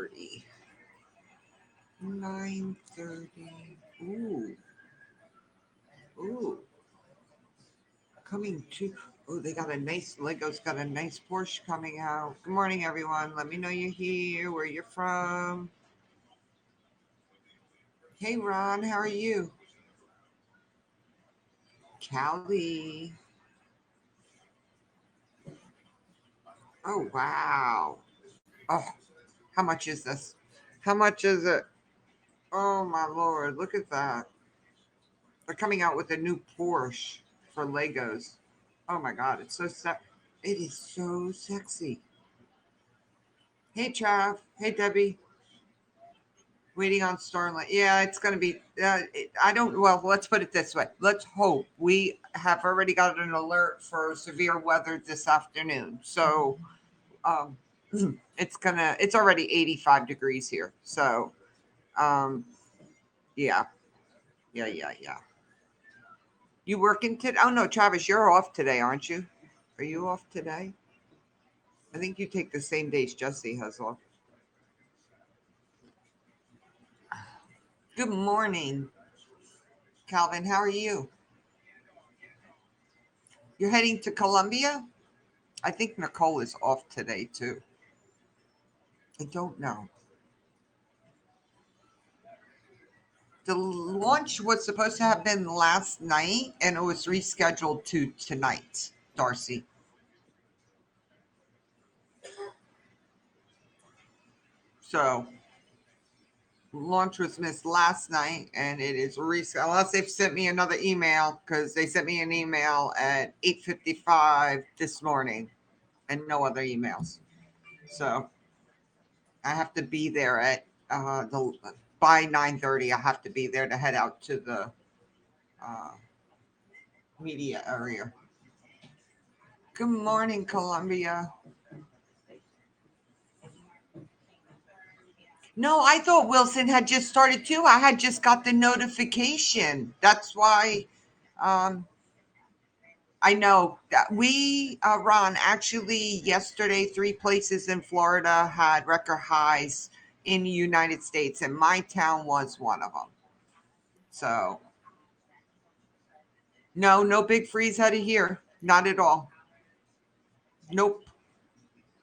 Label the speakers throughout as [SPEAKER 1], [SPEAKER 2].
[SPEAKER 1] 9:30. 9:30. Ooh. Ooh. Coming to. Oh, they got a nice. Lego's got a nice Porsche coming out. Good morning, everyone. Let me know you're here, where you're from. Hey, Ron. How are you? Callie. Oh, wow. Oh, how much is this? How much is it? Oh, my Lord. Look at that. They're coming out with a new Porsche for Legos. Oh, my God. It's so it is so sexy. Hey, Trav. Hey, Debbie. Waiting on Starlight. Yeah, it's going to be. I don't. Well, let's put it this way. Let's hope we have already got an alert for severe weather this afternoon. So um, it's already 85 degrees here. So um, yeah, yeah. You working today? Oh no, Travis, you're off today, aren't you? Are you off today? I think you take the same days Jesse has off. Good morning, Calvin. How are you? You're heading to Columbia? I think Nicole is off today too. I don't know. The launch was supposed to have been last night and it was rescheduled to tonight, Darcy. So launch was missed last night and it is rescheduled unless they've sent me another email because they sent me an email at 8:55 this morning and no other emails. So I have to be there at the by 9:30. I have to be there to head out to the uh, media area. Good morning, Columbia. No, I thought Wilson had just started too. I had just got the notification. That's why um, I know that Ron, actually yesterday, 3 places in Florida had record highs in the United States, and my town was one of them. So, no, no big freeze out of here. Not at all. Nope.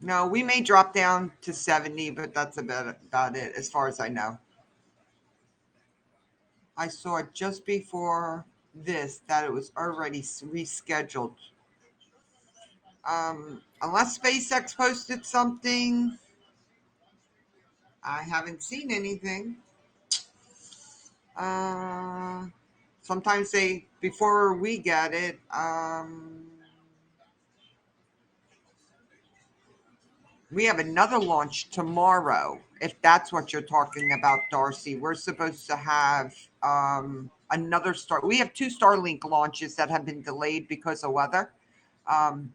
[SPEAKER 1] No, we may drop down to 70, but that's about it as far as I know. I saw just before this that it was already rescheduled. Unless SpaceX posted something, I haven't seen anything. Uh, Sometimes they, before we get it, we have another launch tomorrow. If that's what you're talking about, Darcy, we're supposed to have another star. We have 2 Starlink launches that have been delayed because of weather. Um,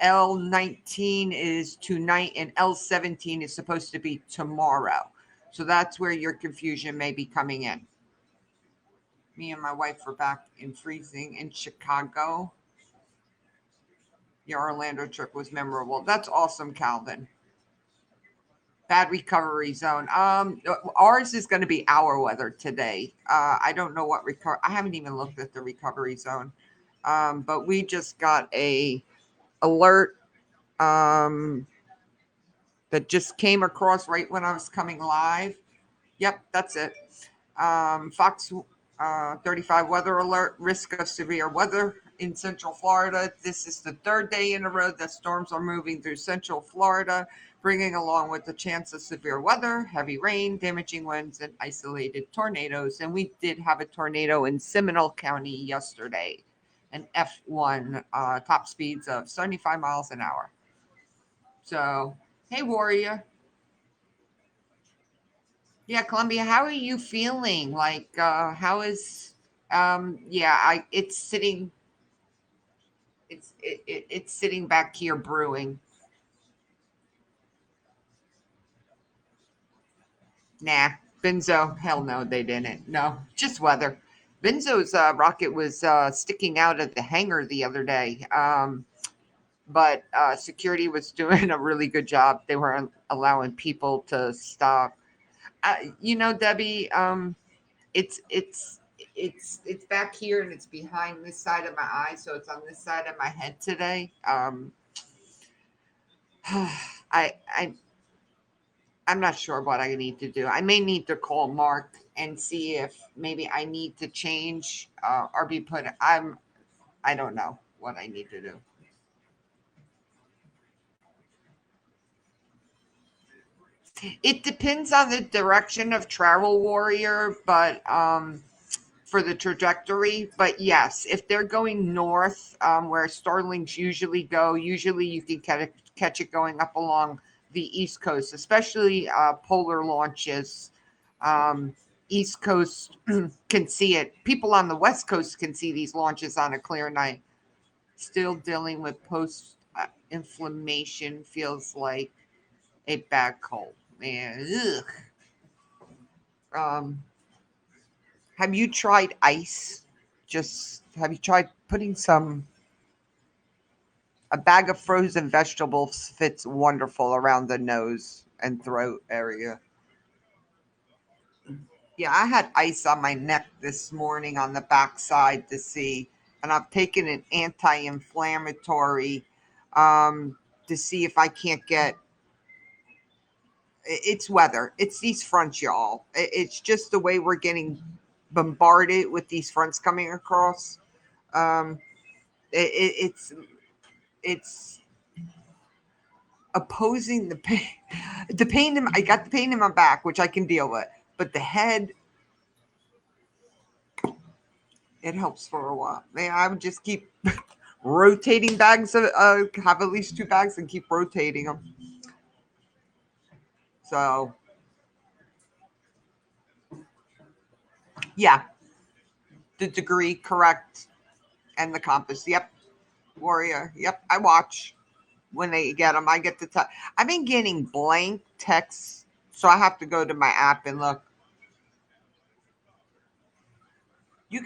[SPEAKER 1] L19 is tonight and L17 is supposed to be tomorrow. So that's where your confusion may be coming in. Me and my wife were back in freezing in Chicago. Your Orlando trip was memorable. That's awesome, Calvin. Bad recovery zone. Ours is going to be our weather today. I don't know what recover. I haven't even looked at the recovery zone. But we just got a alert that just came across right when I was coming live. Yep, that's it. Fox 35 weather alert, risk of severe weather in Central Florida. This is the 3rd day in a row that storms are moving through Central Florida, bringing along with the chance of severe weather, heavy rain, damaging winds, and isolated tornadoes. And we did have a tornado in Seminole County yesterday, an F1, top speeds of 75 miles an hour. So, hey, Warrior. Yeah, Columbia, how are you feeling? Like, how is, it's sitting, it's sitting back here brewing. Nah, Benzo, hell no, they didn't. No, just weather. Benzo's rocket was sticking out of the hangar the other day. but security was doing a really good job. They were allowing people to stop. Debbie, it's back here and it's behind this side of my eye, so it's on this side of my head today. I I'm not sure what I need to do. I may need to call Mark and see if maybe I need to change or be put. I don't know what I need to do. It depends on the direction of travel, warrior, but for the trajectory. But yes, if they're going north, where Starlings usually go, usually you can catch it going up along the East Coast, especially polar launches. Um, East Coast can see it. People on the West Coast can see these launches on a clear night. Still dealing with post inflammation, feels like a bad cold. Man, ugh. Um, have you tried ice? Just have you tried putting some a bag of frozen vegetables fits wonderful around the nose and throat area. Yeah, I had ice on my neck this morning on the backside to see, and I've taken an anti-inflammatory to see if I can't get. It's weather. It's these fronts, y'all. It's just the way we're getting bombarded with these fronts coming across. Um, it's opposing the pain. The pain in I got the pain in my back, which I can deal with, but the head, it helps for a while. Man, I would just keep rotating bags of have at least two bags and keep rotating them. So yeah, the degree correct and the compass. Yep, warrior. Yep, I watch when they get them. I get the. I've been getting blank texts, so I have to go to my app and look. You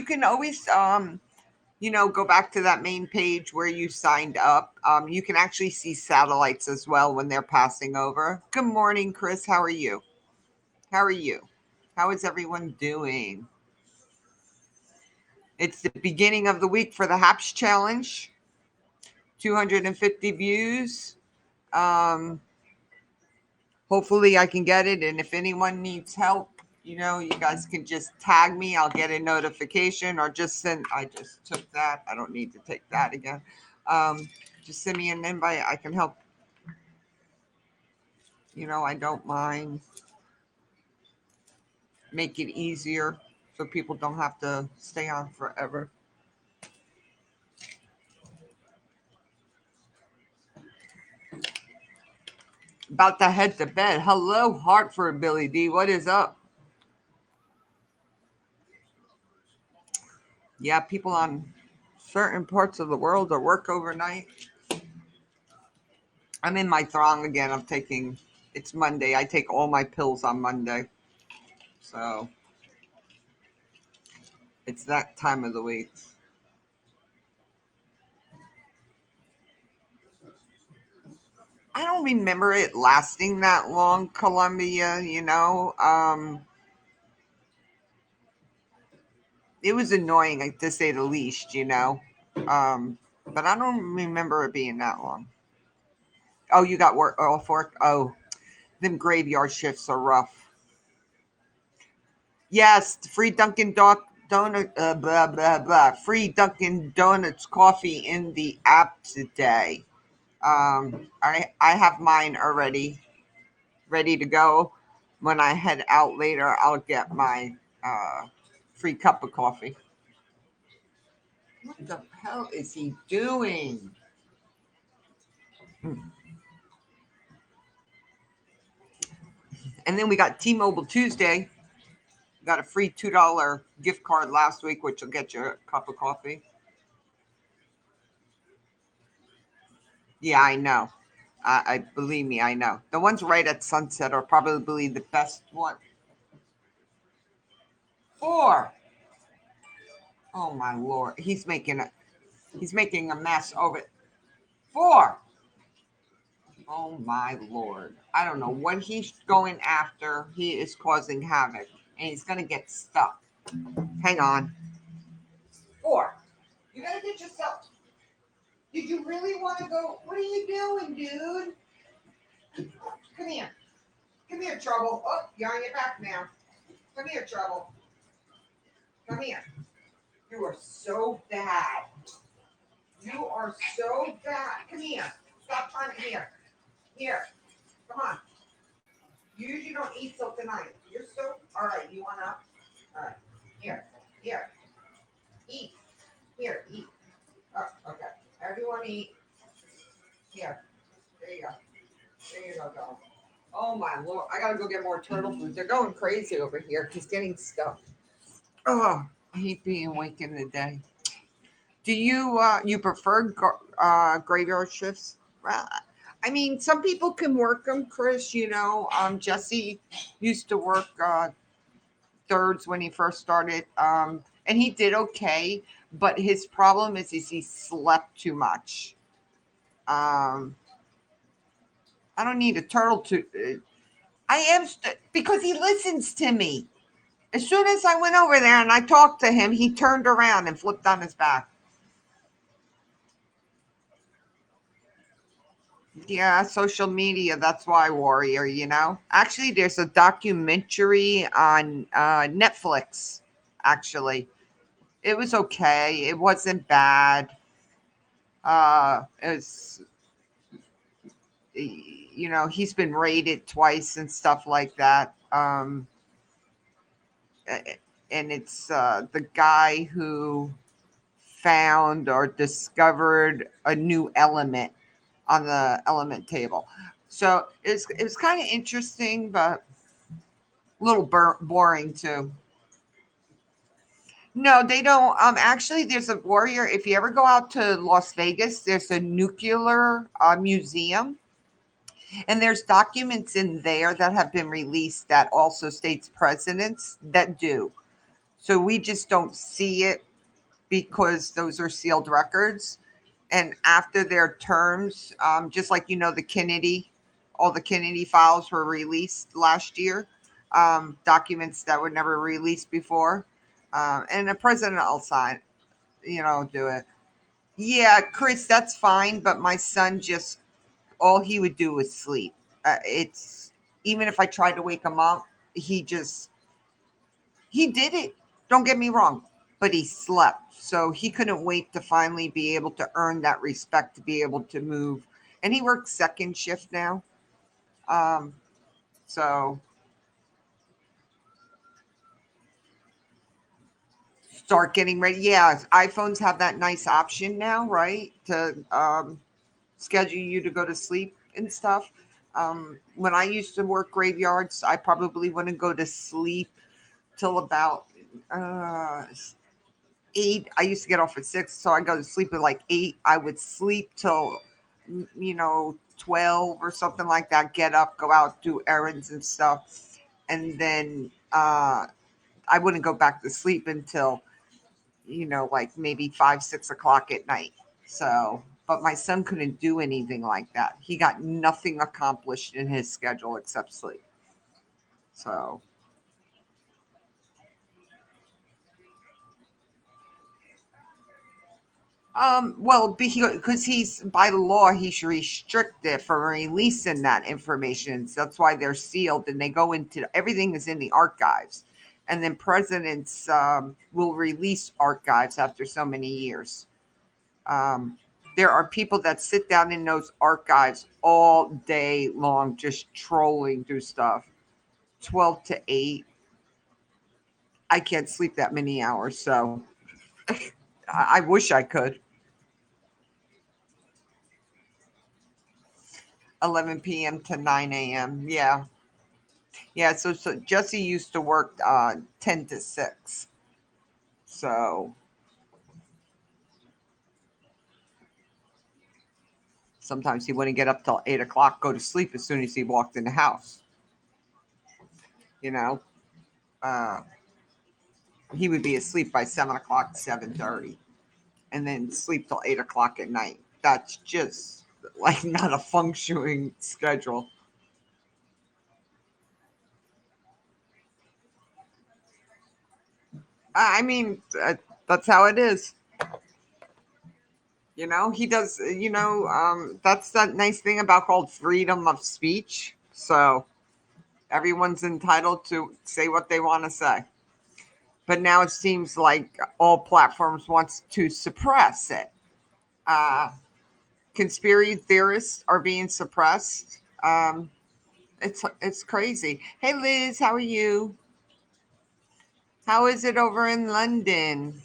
[SPEAKER 1] can always go back to that main page where you signed up. You can actually see satellites as well when they're passing over. Good morning, Chris. How are you? How are you? How is everyone doing? It's the beginning of the week for the Haps Challenge. 250 views. Um, Hopefully, I can get it. And if anyone needs help, you guys can just tag me. I'll get a notification or just send. I just took that. I don't need to take that again. Um, just send me an invite. I can help. I don't mind. Make it easier so people don't have to stay on forever. About to head to bed. Hello, Hartford, Billy D. What is up? Yeah, people on certain parts of the world or work overnight. I'm in my throng again. It's Monday. I take all my pills on Monday. So it's that time of the week. I don't remember it lasting that long, Columbia. It was annoying, like, to say the least. But I don't remember it being that long. Oh, you got work off work? Oh, them graveyard shifts are rough. Yes, free Donut, blah, blah, blah. Free Dunkin' Donuts coffee in the app today. I have mine already ready to go. When I head out later, I'll get my free cup of coffee. What the hell is he doing? And then we got T-Mobile Tuesday. Got a free $2 gift card last week, which will get you a cup of coffee. Yeah, I know. I believe me, I know. The ones right at Sunset are probably the best one. Four. Oh my lord, he's making a mess of it. 4. Oh my lord. I don't know what he's going after. He is causing havoc and he's going to get stuck. Hang on. 4. You got to get yourself. Did you really want to go? What are you doing, dude? Come here. Come here, Trouble. Oh, you're on your back now. Come here, Trouble. Come here. You are so bad. You are so bad. Come here. Stop trying to here. Here. Come on. You usually don't eat till tonight. You're so all right. You want up? All right. Here. Here. Eat. Here. Eat. Oh, okay. Everyone eat. Here. There you go. There you go, go. Oh my lord. I gotta go get more turtle food. They're going crazy over here. He's getting stuffed. Oh, I hate being awake in the day. Do you prefer graveyard shifts? Well, I mean, some people can work them, Chris. Jesse used to work thirds when he first started, and he did okay. But his problem is he slept too much. Um, I don't need a turtle to. I am because he listens to me. As soon as I went over there and I talked to him, he turned around and flipped on his back. Yeah, social media. That's why, Warrior. Actually, there's a documentary on Netflix. Actually, it was okay. It wasn't bad. It's he's been raided twice and stuff like that. And it's the guy who found or discovered a new element on the element table. So it was kind of interesting, but a little boring too. No, they don't. Actually, there's a Warrior. If you ever go out to Las Vegas, there's a nuclear museum, and there's documents in there that have been released that also states presidents that do. So we just don't see it because those are sealed records. And after their terms, just like the Kennedy, all the Kennedy files were released last year, documents that were never released before. And the president will sign, do it. Yeah, Chris, that's fine. But my son just, all he would do was sleep. It's even if I tried to wake him up, he just, he did it. Don't get me wrong, but he slept. So he couldn't wait to finally be able to earn that respect to be able to move. And he works second shift now. Um, so start getting ready. Yeah, iPhones have that nice option now, right? To schedule you to go to sleep and stuff. When I used to work graveyards, I probably wouldn't go to sleep till about uh, 8. I used to get off at 6, so I go to sleep at like 8. I would sleep till 12 or something like that. Get up, go out, do errands and stuff, and then I wouldn't go back to sleep until like maybe 5, 6 o'clock at night. So, but my son couldn't do anything like that. He got nothing accomplished in his schedule except sleep. So, well, because he's by law, he's restricted from releasing that information. So that's why they're sealed, and they go into everything is in the archives, and then presidents will release archives after so many years. Um, there are people that sit down in those archives all day long, just trolling through stuff. 12 to 8. I can't sleep that many hours, so I wish I could. 11 p.m. to 9 a.m. Yeah. Yeah, so Jesse used to work 10 to 6. So sometimes he wouldn't get up till 8 o'clock, go to sleep as soon as he walked in the house. You know, uh, he would be asleep by 7 o'clock, 7:30, and then sleep till 8 o'clock at night. that's just like not a functioning schedule. I mean, that's how it is. He does, that's that nice thing about called freedom of speech. So everyone's entitled to say what they want to say. But now it seems like all platforms wants to suppress it. Uh, Conspiracy theorists are being suppressed. It's crazy. Hey Liz, how are you? How is it over in London?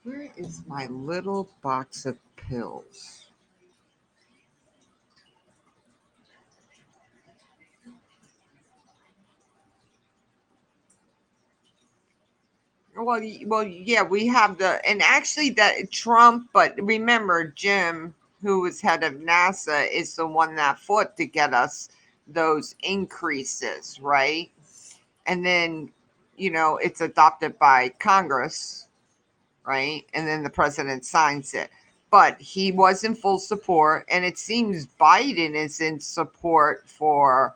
[SPEAKER 1] Where is my little box of pills? Well, yeah, we have and actually that Trump, but remember Jim, who was head of NASA, is the one that fought to get us those increases, right? And then, it's adopted by Congress, right? And then the president signs it. But he was in full support, and it seems Biden is in support for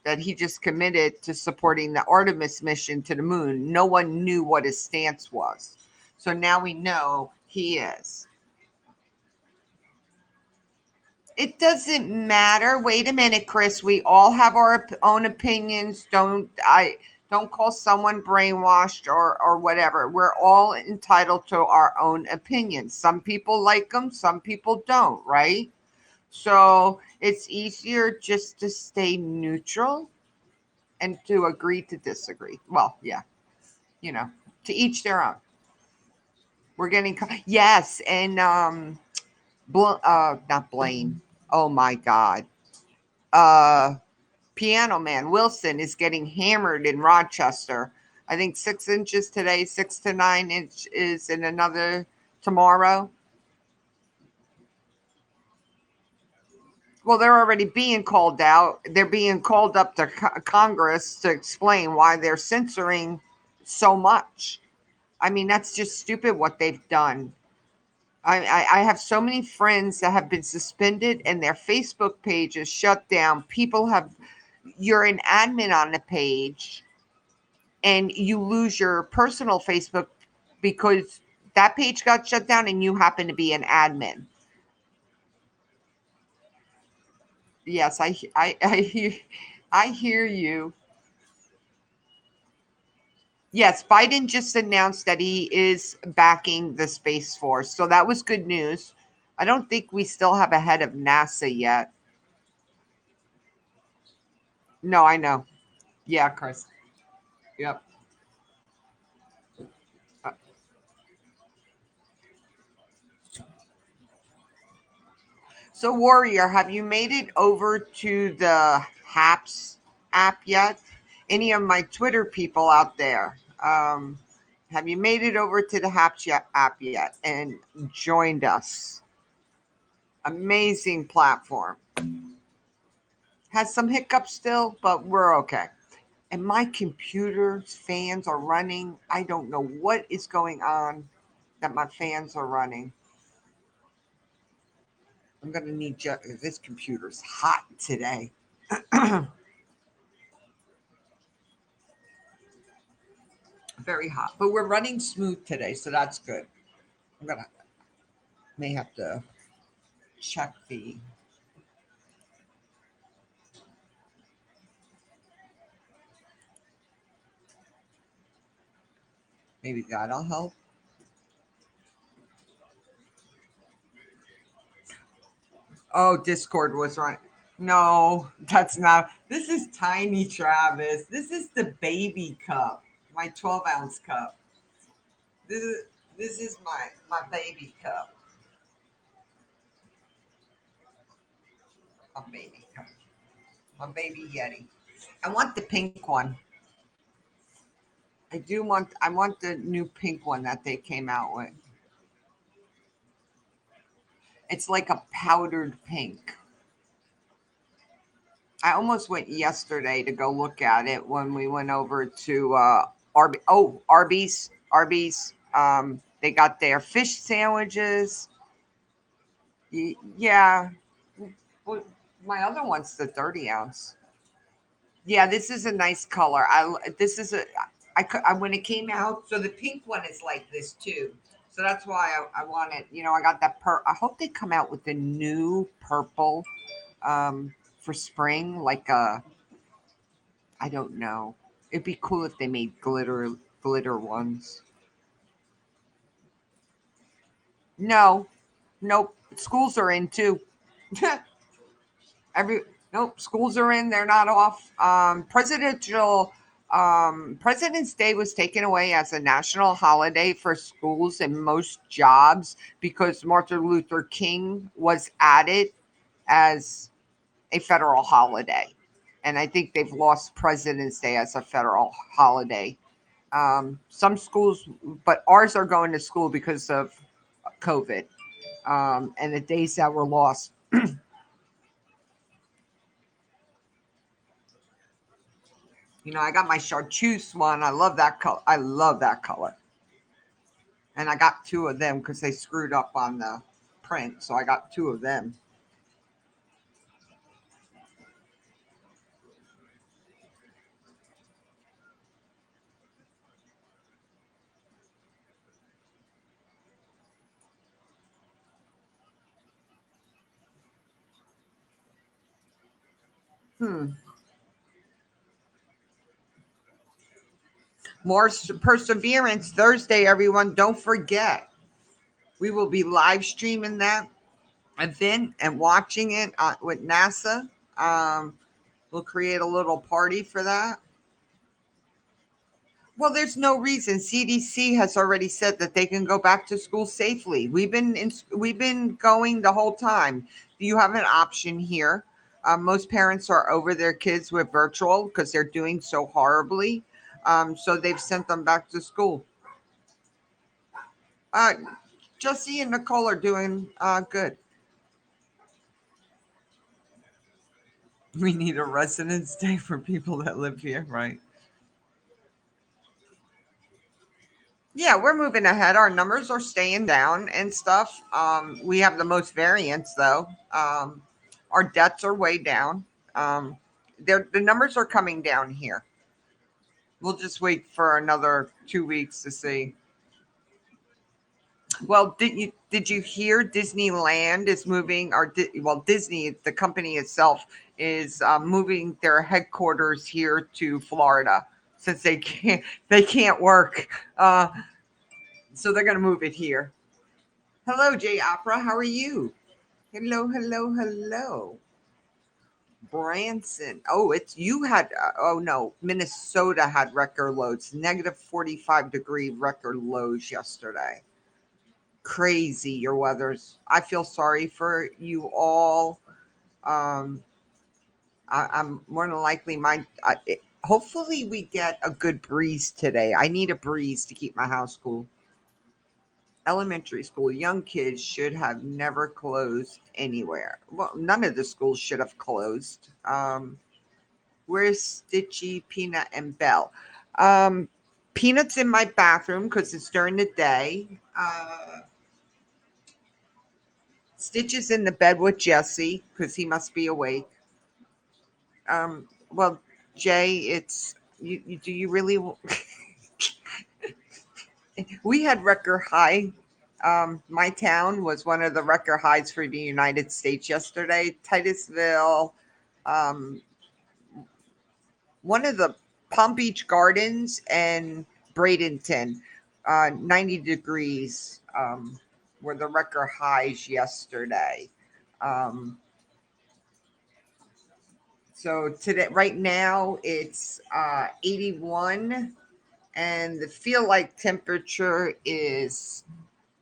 [SPEAKER 1] that he just committed to supporting the Artemis mission to the moon. No one knew what his stance was. So now we know he is. It doesn't matter. Wait a minute, Chris. We all have our own opinions. Don't call someone brainwashed or whatever. We're all entitled to our own opinions. Some people like them, some people don't, right? So it's easier just to stay neutral and to agree to disagree. Well, yeah, you know, to each their own. We're getting yes, and not Blaine. Oh my God. Uh Piano Man Wilson is getting hammered in Rochester. I think 6 inches today, 6 to 9 inches in another tomorrow. Well, they're already being called out. They're being called up to Congress to explain why they're censoring so much. I mean, that's just stupid what they've done. I have so many friends that have been suspended and their Facebook pages shut down. You're an admin on the page and you lose your personal Facebook because that page got shut down and you happen to be an admin. Yes, I hear you. Yes, Biden just announced that he is backing the Space Force. So that was good news. I don't think we still have a head of NASA yet. No, I know. Yeah, Chris. Yep. Uh, So, Warrior, have you made it over to the HAPS app yet? Any of my Twitter people out there? Have you made it over to the app yet and joined us? Amazing platform. Has some hiccups still, but we're okay. And my computer's fans are running. I don't know what is going on that my fans are running. I'm going to need this computer's hot today. Very hot, but we're running smooth today, so that's good. I'm gonna may have to check the. Maybe that'll help. Oh, Discord was right. No, that's not. This is tiny Travis. This is the baby cup, my 12-ounce cup. This is my baby cup, my baby cup, my baby Yeti. I want the pink one. I do want. I want the new pink one that they came out with. It's like a powdered pink. I almost went yesterday to go look at it when we went over to Arby's. Arby's. They got their fish sandwiches. Yeah. Well, my other one's the 30 ounce. Yeah, this is a nice color. This is a when it came out. So the pink one is like this too. So that's why I want it. I got that I hope they come out with the new purple for spring. Like I don't know. It'd be cool if they made glitter ones. No, nope. Schools are in too. Every Nope, schools are in. They're not off. President's Day was taken away as a national holiday for schools and most jobs because Martin Luther King was added as a federal holiday, and I think they've lost President's Day as a federal holiday. Some schools, but ours are going to school because of COVID, and the days that were lost. I got my chartreuse one. I love that color. I love that color. And I got two of them because they screwed up on the print. So I got two of them. Hmm. More perseverance Thursday, everyone. Don't forget. We will be live streaming that event and watching it with NASA. We'll create a little party for that. Well, there's no reason. CDC has already said that they can go back to school safely. We've been going the whole time. You have an option here. Most parents are over their kids with virtual because they're doing so horribly. So they've sent them back to school. Uh, Jussie and Nicole are doing good. We need a residence day for people that live here, right? Yeah, we're moving ahead. Our numbers are staying down and stuff. We have the most variance though. Our debts are way down. The numbers are coming down here. We'll just wait for another 2 weeks to see. Well, did you hear Disneyland is moving, or well, Disney, the company itself, is moving their headquarters here to Florida since they can't work. So they're going to move it here. Hello, Jay Opera. How are you? Hello, hello, hello. Branson. Oh, it's you had. Oh no, Minnesota had record lows. -45-degree record lows yesterday. Crazy your weather's. I feel sorry for you all. Um, I'm more than likely hopefully we get a good breeze today. I need a breeze to keep my house cool. Elementary school, young kids should have never closed anywhere. Well, none of the schools should have closed. Where's Stitchy, Peanut, and Belle? Um, Peanut's in my bathroom because it's during the day. Stitch is in the bed with Jesse because he must be awake. Well, Jay, it's do you really? We had record high. My town was one of the record highs for the United States yesterday. Titusville, um, one of the Palm Beach Gardens, and Bradenton, 90 degrees were the record highs yesterday. Um, so today, right now, it's 81, and the feel like temperature is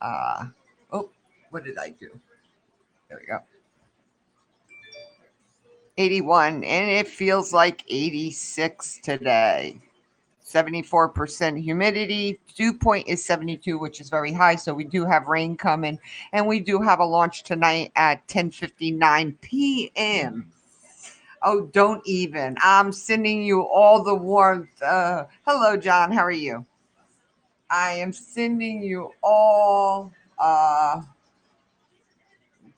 [SPEAKER 1] oh, what did I do? There we go. 81, and it feels like 86 today. 74% humidity. Dew point is 72, which is very high. So we do have rain coming, and we do have a launch tonight at 10:59 p.m. Oh, don't even. I'm sending you all the warmth. Hello, John. How are you? I am sending you all.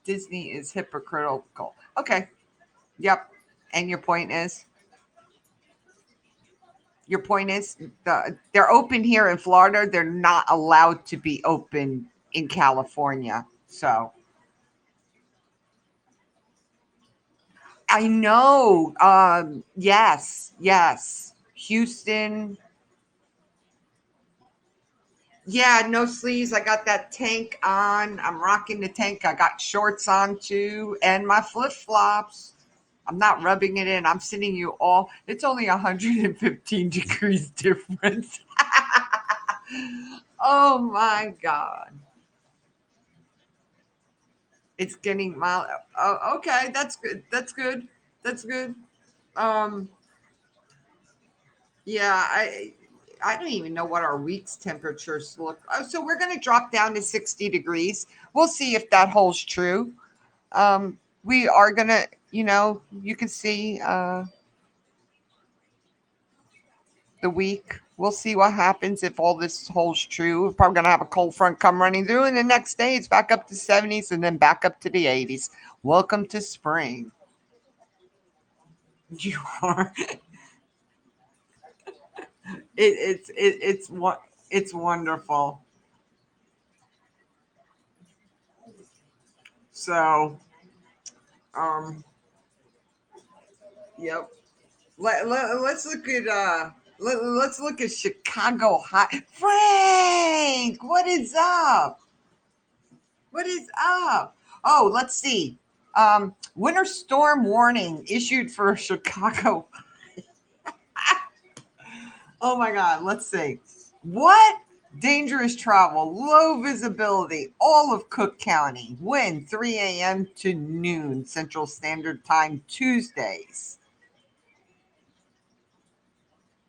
[SPEAKER 1] Disney is hypocritical. Okay. Yep. And your point is they're open here in Florida. They're not allowed to be open in California. So I know. Yes, yes. Houston. Yeah, no sleeves. I got that tank on. I'm rocking the tank. I got shorts on too, and my flip flops. I'm not rubbing it in. I'm sending you all. It's only 115 degrees difference. Oh my God. It's getting mild. Oh, okay. That's good. That's good. That's good. Um, yeah, I don't even know what our week's temperatures look. Oh, so we're going to drop down to 60 degrees. We'll see if that holds true. We are going to, you can see the week. We'll see what happens if all this holds true. We're probably going to have a cold front come running through, and the next day it's back up to 70s and then back up to the 80s. Welcome to spring. You are. It's wonderful. So, um, yep. Let's look at let's look at Chicago High. Frank, what is up? What is up? Oh, let's see. Winter storm warning issued for Chicago. Oh my God, let's see. What? Dangerous travel, low visibility, all of Cook County. Wind 3 a.m. to noon Central Standard Time Tuesdays.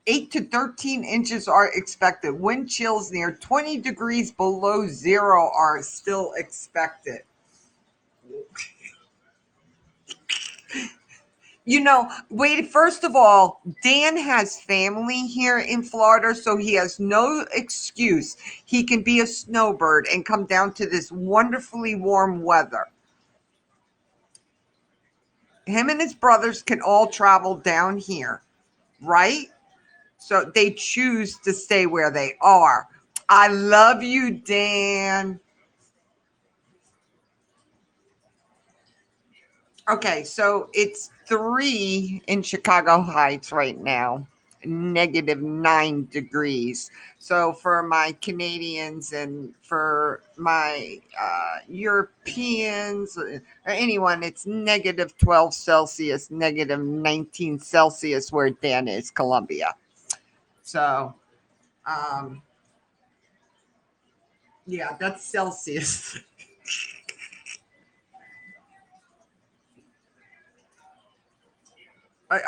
[SPEAKER 1] 8 to 13 inches are expected. Wind chills near 20 degrees below zero are still expected. Wait, first of all, Dan has family here in Florida, so he has no excuse. He can be a snowbird and come down to this wonderfully warm weather. Him and his brothers can all travel down here, right? So they choose to stay where they are. I love you, Dan. Okay, so it's 3 in Chicago Heights right now, -9 degrees. So for my Canadians and for my Europeans or anyone, it's -12 Celsius, -19 Celsius where Dan is, Colombia. So, um, yeah, that's Celsius.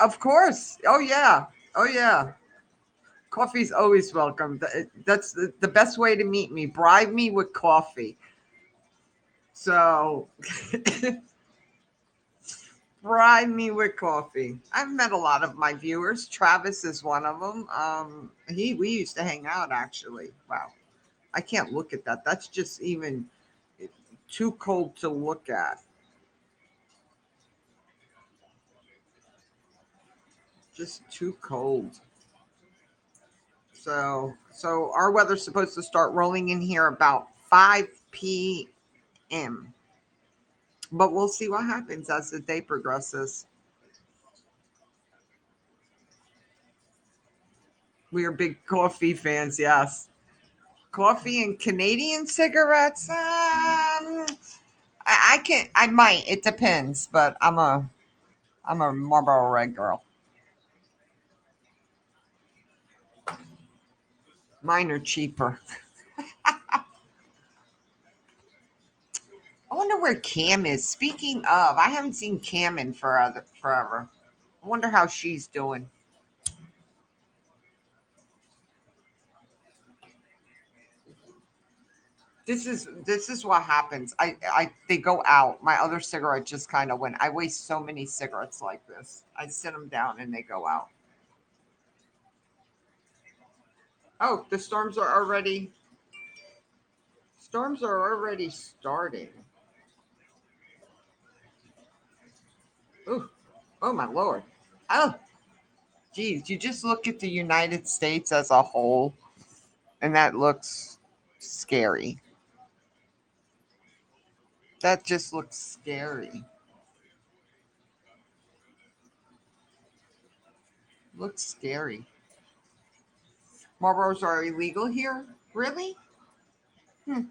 [SPEAKER 1] Of course. Oh, yeah. Oh, yeah. Coffee's always welcome. That's the best way to meet me. Bribe me with coffee. So, bribe me with coffee. I've met a lot of my viewers. Travis is one of them. We used to hang out actually. Wow, I can't look at that. That's just even too cold to look at. Just too cold. So our weather's supposed to start rolling in here about 5 p.m. But we'll see what happens as the day progresses. We are big coffee fans, yes. Coffee and Canadian cigarettes. I can. I might. It depends. But I'm a Marlboro Red girl. Mine are cheaper. I wonder where Cam is. Speaking of, I haven't seen Cam in forever. I wonder how she's doing. This is what happens. I they go out. My other cigarette just kind of went. I waste so many cigarettes like this. I sit them down and they go out. Oh, the storms are already starting. Ooh, oh my lord. Oh, geez, you just look at the United States as a whole, and that looks scary. That just looks scary. Looks scary. Marlboros are illegal here? Really? Hmm.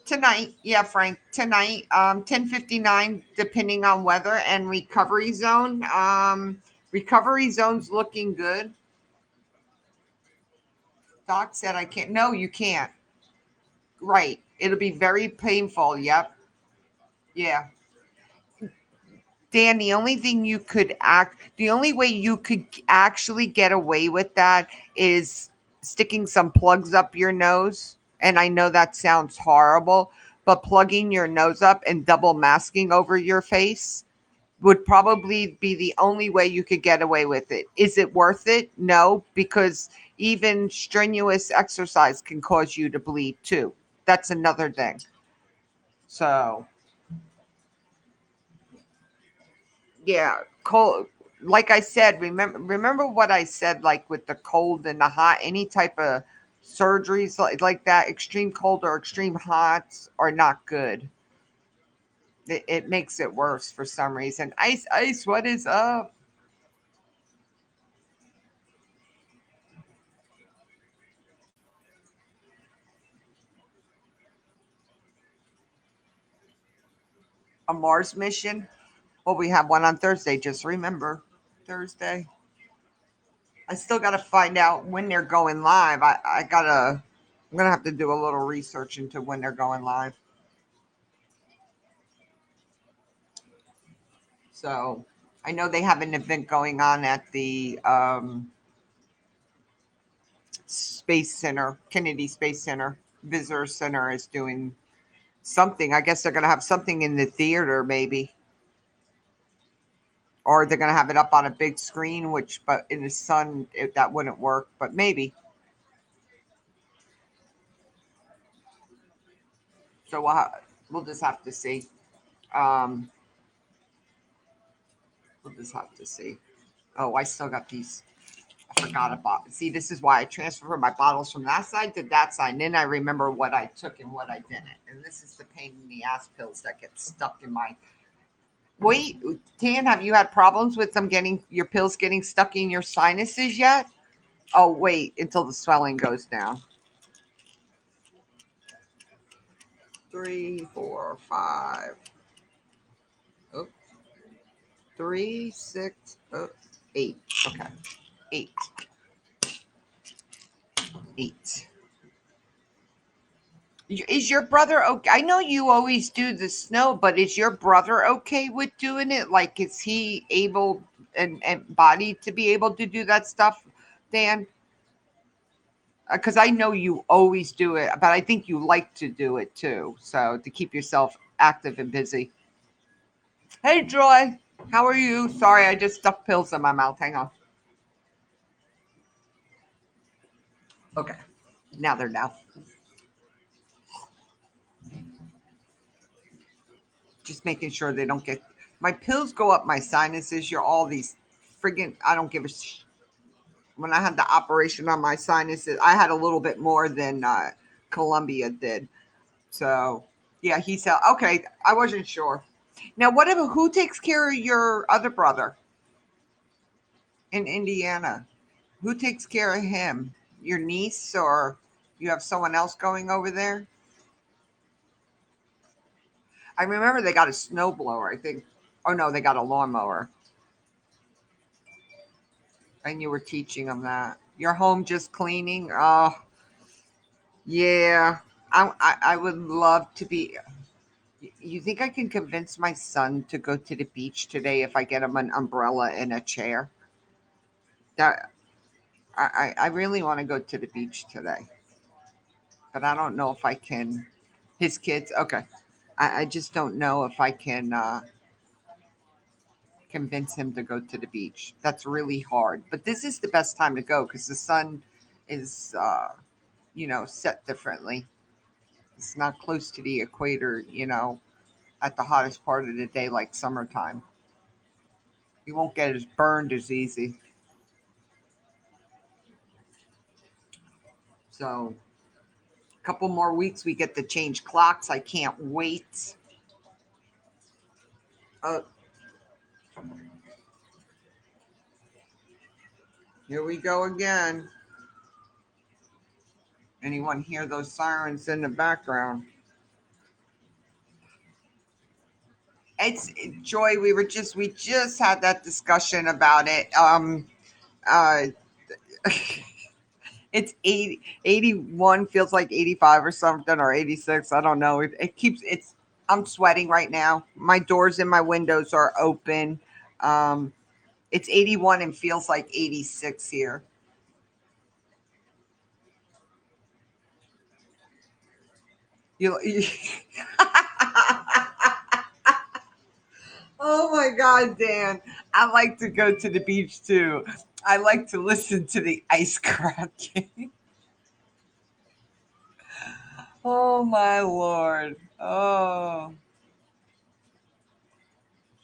[SPEAKER 1] Tonight, yeah, Frank. Tonight, 10:59, depending on weather and recovery zone. Recovery zone's looking good. Doc said I can't. No, you can't. Right. It'll be very painful. Yep. Yeah. Dan, the only way you could actually get away with that is sticking some plugs up your nose. And I know that sounds horrible, but plugging your nose up and double masking over your face would probably be the only way you could get away with it. Is it worth it? No, because even strenuous exercise can cause you to bleed too. That's another thing. So, yeah, cold. Like I said, remember what I said, like with the cold and the hot, any type of surgeries like that, extreme cold or extreme hots are not good. It makes it worse for some reason. Ice, what is up? A Mars mission? Well, we have one on Thursday. Just remember, Thursday. I still got to find out when they're going live. I'm gonna have to do a little research into when they're going live. So I know they have an event going on at the Space Center, Kennedy Space Center. Visitor Center is doing something. I guess they're gonna have something in the theater, maybe, or they're gonna have it up on a big screen. Which, but in the sun, that wouldn't work. But maybe. So we'll just have to see. Um, we'll just have to see. Oh, I still got these. I forgot about. See, this is why I transfer my bottles from that side to that side, and then I remember what I took and what I didn't. And this is the pain in the ass pills that get stuck in my. Wait, Tan, have you had problems with them getting your pills getting stuck in your sinuses yet? Oh, wait until the swelling goes down. 3, 4, 5. Oh, 3, 6, 8. Okay, 8, 8. Is your brother okay? I know you always do the snow, but is your brother okay with doing it? Like, is he able and body to be able to do that stuff, Dan? Because I know you always do it, but I think you like to do it too. So to keep yourself active and busy. Hey, Joy, how are you? Sorry, I just stuffed pills in my mouth. Hang on. Okay, now they're down. Just making sure they don't get my pills go up my sinuses. You're all these friggin' I don't give a when I had the operation on my sinuses, I had a little bit more than Columbia did. So yeah, he said, okay, I wasn't sure. Now, whatever, who takes care of your other brother in Indiana? Who takes care of him? Your niece, or you have someone else going over there? I remember they got a snowblower, I think. Oh no, they got a lawnmower, and you were teaching them that. Your home just cleaning. Oh yeah, I would love to be. You think I can convince my son to go to the beach today if I get him an umbrella and a chair? That I really want to go to the beach today. but I don't know if I can. His kids, okay. I just don't know if I can convince him to go to the beach. That's really hard. But this is the best time to go because the sun is, set differently. It's not close to the equator, at the hottest part of the day like summertime. You won't get as burned as easy. So, a couple more weeks, we get to change clocks. I can't wait. Oh, here we go again. Anyone hear those sirens in the background? It's Joy. We just had that discussion about it. Uh, it's 81 feels like 85 or something, or 86. I don't know. It keeps it's. I'm sweating right now. My doors and my windows are open. Um, it's 81 and feels like 86 here. You Oh my God, Dan. I like to go to the beach too. I like to listen to the ice cracking. Oh my Lord. Oh,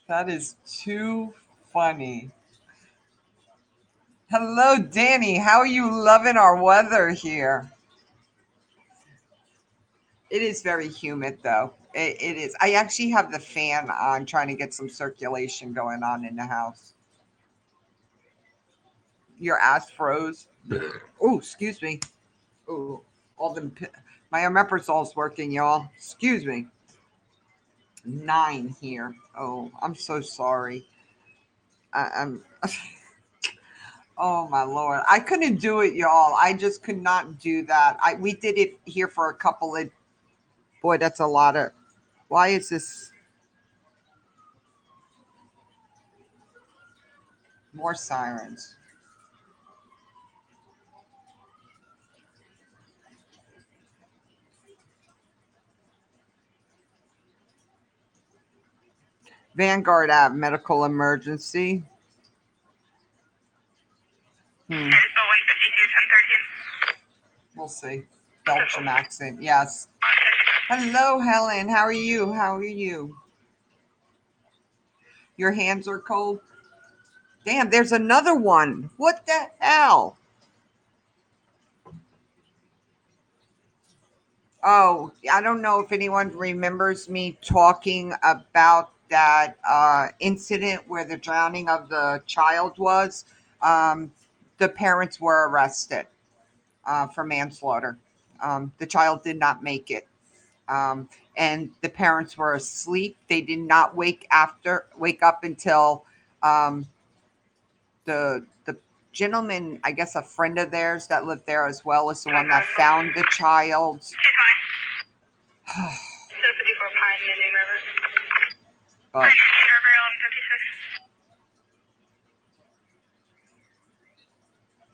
[SPEAKER 1] that is too funny. Hello, Danny. How are you loving our weather here? It is very humid though. It is. I actually have the fan on trying to get some circulation going on in the house. Your ass froze. Oh, excuse me. Oh, all them. My omeprazol's working, y'all. Excuse me. 9 here. Oh, I'm so sorry. I'm. Oh my Lord. I couldn't do it, y'all. I just could not do that. We did it here for a couple of. Boy, that's a lot of. Why is this more sirens? Vanguard app, medical emergency. Hmm. We'll see. Belgium accent. Yes. Hello, Helen. How are you? How are you? Your hands are cold. Damn, there's another one. What the hell? Oh, I don't know if anyone remembers me talking about that incident where the drowning of the child was. Um, the parents were arrested for manslaughter. The child did not make it, and the parents were asleep. They did not wake up until um, the gentleman, I guess a friend of theirs that lived there as well, is the one that found the child. But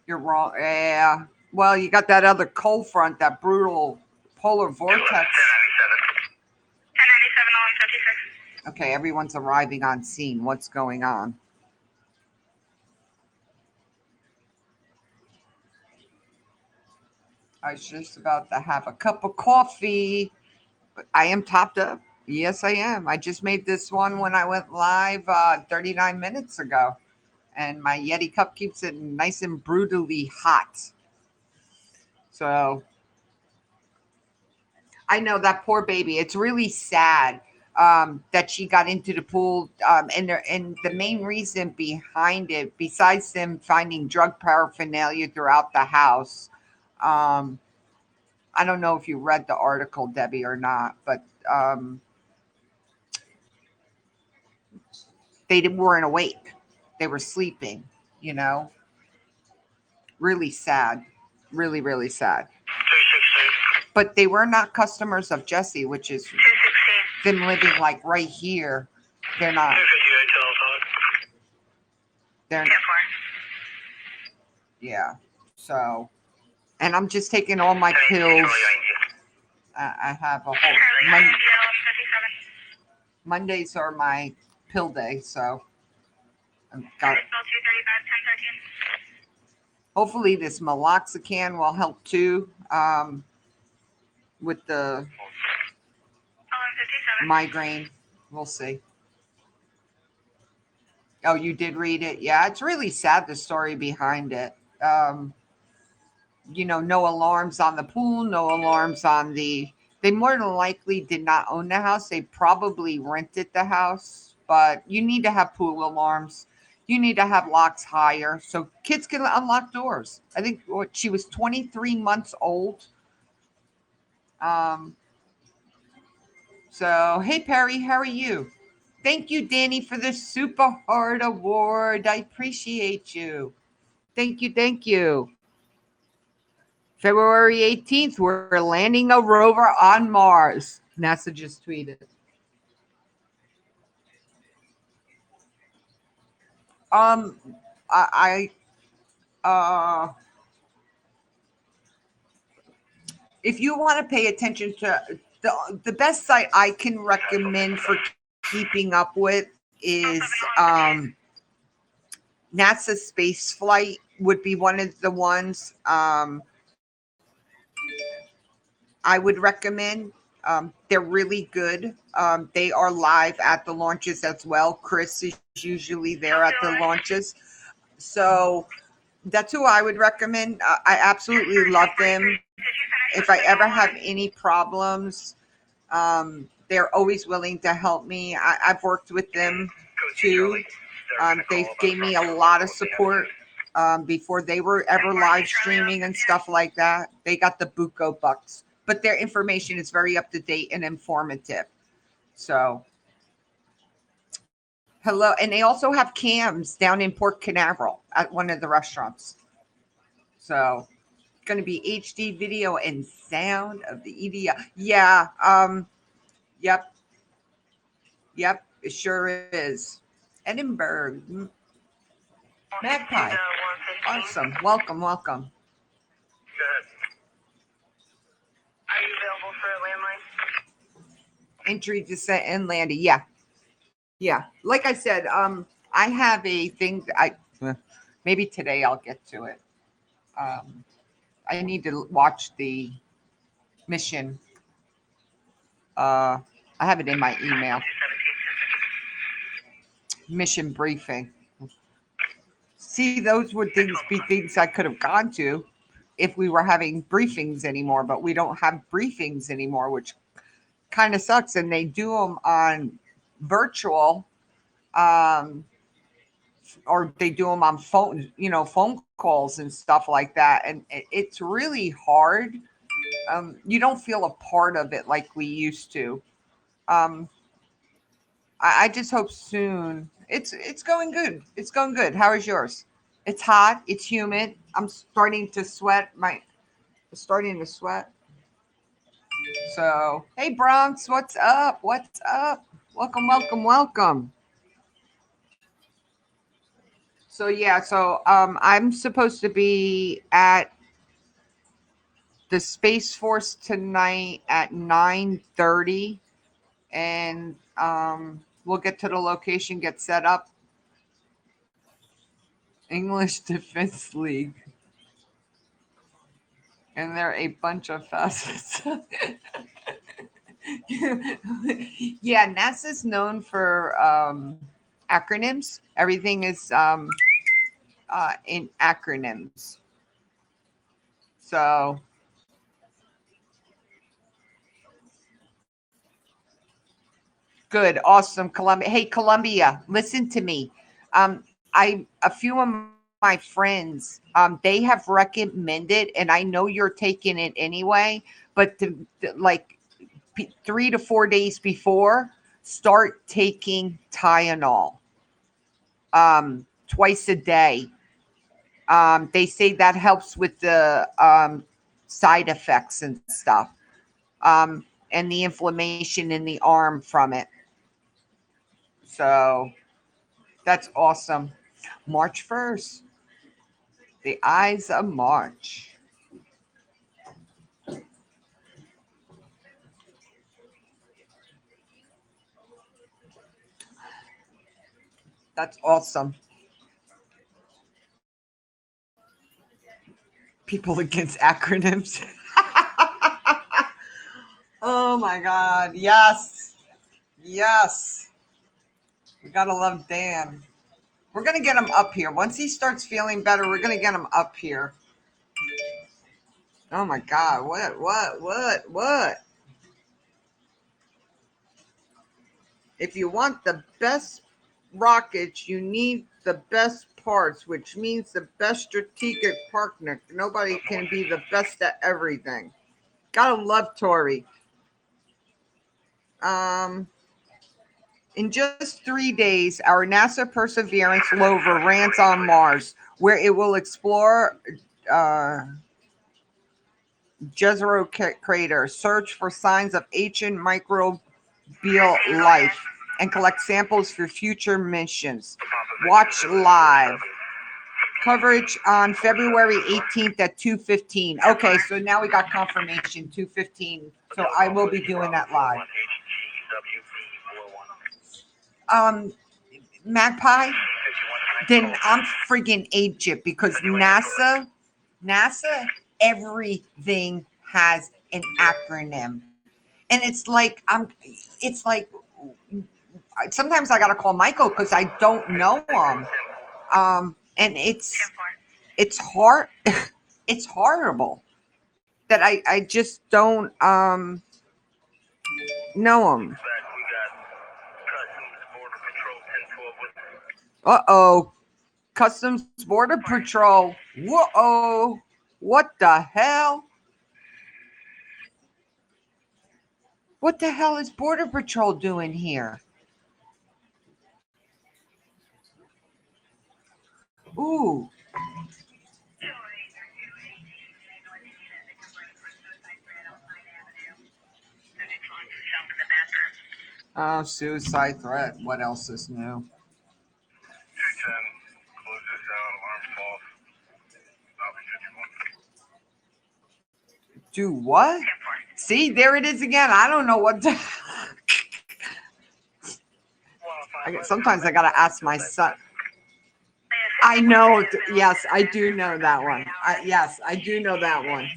[SPEAKER 1] you're wrong. Yeah. Well, you got that other cold front, that brutal polar vortex. Okay, everyone's arriving on scene. What's going on? I was just about to have a cup of coffee, but I am topped up. Yes, I am. I just made this one when I went live 39 minutes ago, and my Yeti cup keeps it nice and brutally hot. So I know that poor baby. It's really sad that she got into the pool, and the main reason behind it, besides them finding drug paraphernalia throughout the house, um, I don't know if you read the article, Debbie, or not, but they weren't awake. They were sleeping. You know, really sad, really really sad. But they were not customers of Jesse, which is them living like right here. They're not. They're yeah. So, and I'm just taking all my pills. I have a whole Mondays are my pill day, so I've got. Hopefully, this meloxicam will help too with the migraine. We'll see. Oh, you did read it? Yeah, it's really sad, the story behind it. Um, no alarms on the pool, no alarms on the. They more than likely did not own the house. They probably rented the house, but you need to have pool alarms. You need to have locks higher so kids can unlock doors. I think what she was 23 months old. Um, so, hey, Perry, how are you? Thank you, Danny, for the Super Heart Award. I appreciate you. Thank you. Thank you. February 18th, we're landing a rover on Mars. NASA just tweeted. Um, I if you want to pay attention to the best site I can recommend for keeping up with is NASA Space Flight would be one of the ones I would recommend. They're really good. They are live at the launches as well. Chris is usually there at the launches. So that's who I would recommend. I absolutely love them. If I ever have any problems, they're always willing to help me. I've worked with them too. They gave me a lot of support before they were ever live streaming and stuff like that. They got the Buco bucks, but their information is very up to date and informative. So, hello. And they also have cams down in Port Canaveral at one of the restaurants. So, going to be HD video and sound of the EDI. Yeah. Yep. Yep. It sure is. Edinburgh. Magpie. Awesome. Welcome. Welcome.
[SPEAKER 2] Good. Are you available for a landline?
[SPEAKER 1] Entry, descent, and landing. Yeah. Yeah. Like I said, I have a thing. Maybe today I'll get to it. I need to watch the mission. I have it in my email. Mission briefing. See, those would be things I could have gone to if we were having briefings anymore, but we don't have briefings anymore, which kind of sucks. And they do them on virtual, um, or they do them on phone, phone calls and stuff like that. And it's really hard. You don't feel a part of it like we used to. Um, I just hope soon. It's going good. It's going good. How is yours? It's hot. It's humid. I'm starting to sweat. Starting to sweat. So hey Bronx, what's up? What's up? Welcome, welcome, welcome. So yeah, I'm supposed to be at the Space Force tonight at 9:30, and we'll get to the location, get set up. English Defense League. And they're a bunch of facets. Yeah, NASA's known for acronyms. Everything is in acronyms. So good, awesome, Columbia. Hey, Columbia, listen to me. I a few of my friends, they have recommended, and I know you're taking it anyway, but like 3 to 4 days before, start taking Tylenol twice a day. They say that helps with the side effects and stuff, and the inflammation in the arm from it. So that's awesome. March 1st, the Eyes of March. That's awesome. People against acronyms. Oh my God. Yes. Yes. We gotta love Dan. We're gonna get him up here. Once he starts feeling better, we're gonna get him up here. Oh my God. What? If you want the best rockets, you need the best parts, which means the best strategic partner. Nobody can be the best at everything. Gotta love Tori. Um, in just 3 days, our NASA Perseverance rover lands on Mars, where it will explore uh, Jezero crater, search for signs of ancient microbial life, and collect samples for future missions. Watch live. Coverage on February 18th at 2:15. Okay, so now we got confirmation, 2:15. So I will be doing that live. Magpie, then I'm friggin' Egypt because NASA, everything has an acronym. And it's like sometimes I gotta call Michael because I don't know him. And it's hard, it's horrible that I just don't know him. Uh-oh. Customs Border Patrol. Whoa. What the hell? What the hell is Border Patrol doing here? Ooh. Oh, suicide threat. What else is new?
[SPEAKER 2] 210, close this down, alarm false. Stop at 51.
[SPEAKER 1] Do what? See, there it is again. I don't know what to. Sometimes I gotta ask my son. I know. Yes, I do know that one. Yes, I do know that one.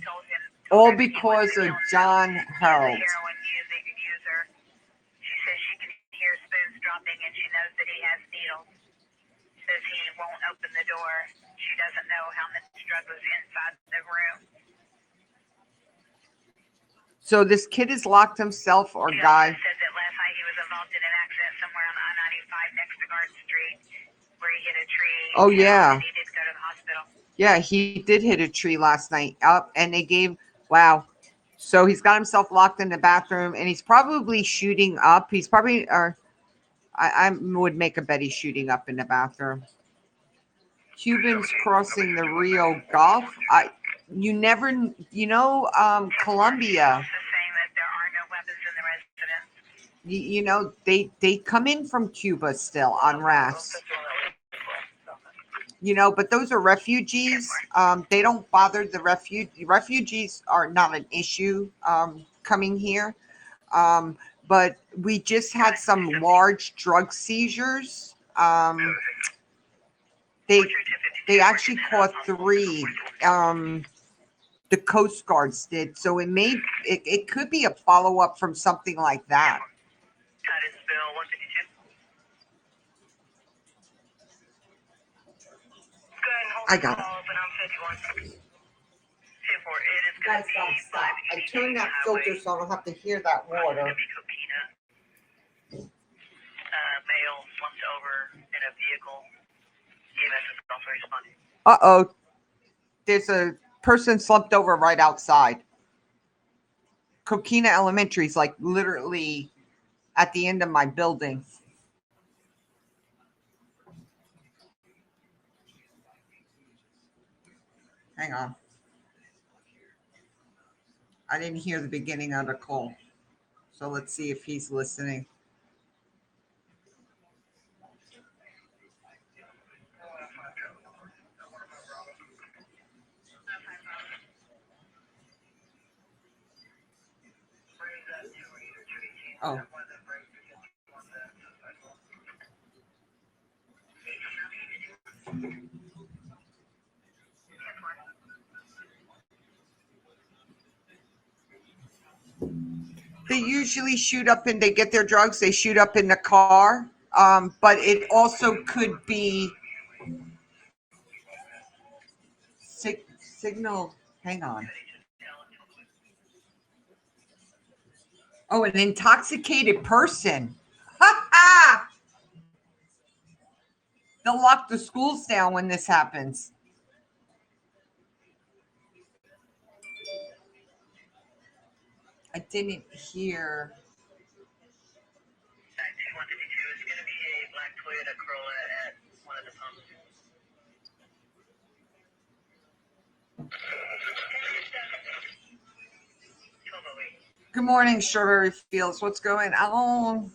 [SPEAKER 1] All because of John Harold.
[SPEAKER 2] She says she can hear spoons dropping and she knows that he has needles. Says he won't open the door. She doesn't know how much drug was inside the room.
[SPEAKER 1] So this kid has locked himself or guy.
[SPEAKER 2] He said that last night he was involved in an accident somewhere on I-95 next to Garden Street where he hit a tree.
[SPEAKER 1] Oh yeah.
[SPEAKER 2] And he did go to the hospital.
[SPEAKER 1] Yeah, he did hit a tree last night. Up and they gave wow. So he's got himself locked in the bathroom and he's probably shooting up. He's probably I would make a bet he's shooting up in the bathroom. Cubans crossing the Rio Gulf. Colombia. They come in from Cuba still on rafts. But those are refugees. They don't bother the refugees are not an issue coming here. But we just had some large drug seizures. They actually caught 3. The Coast Guards did. So it could be a follow up from something like that. I got it. Guys, stop. I turned that filter so I don't have to hear that water.
[SPEAKER 2] Male slumped over in a vehicle. EMS is also responding.
[SPEAKER 1] Uh-oh. There's a person slumped over right outside. Coquina Elementary is like literally at the end of my building. Hang on. I didn't hear the beginning of the call. So let's see if he's listening. Oh. They usually shoot up and they get their drugs. They shoot up in the car. But it also could be signal. Hang on. Oh, an intoxicated person. Ha ha! They'll lock the schools down when this happens. I didn't hear.
[SPEAKER 2] It's going to be a black Toyota Corolla at one of the pumps.
[SPEAKER 1] Good morning, Strawberry Fields. What's going on?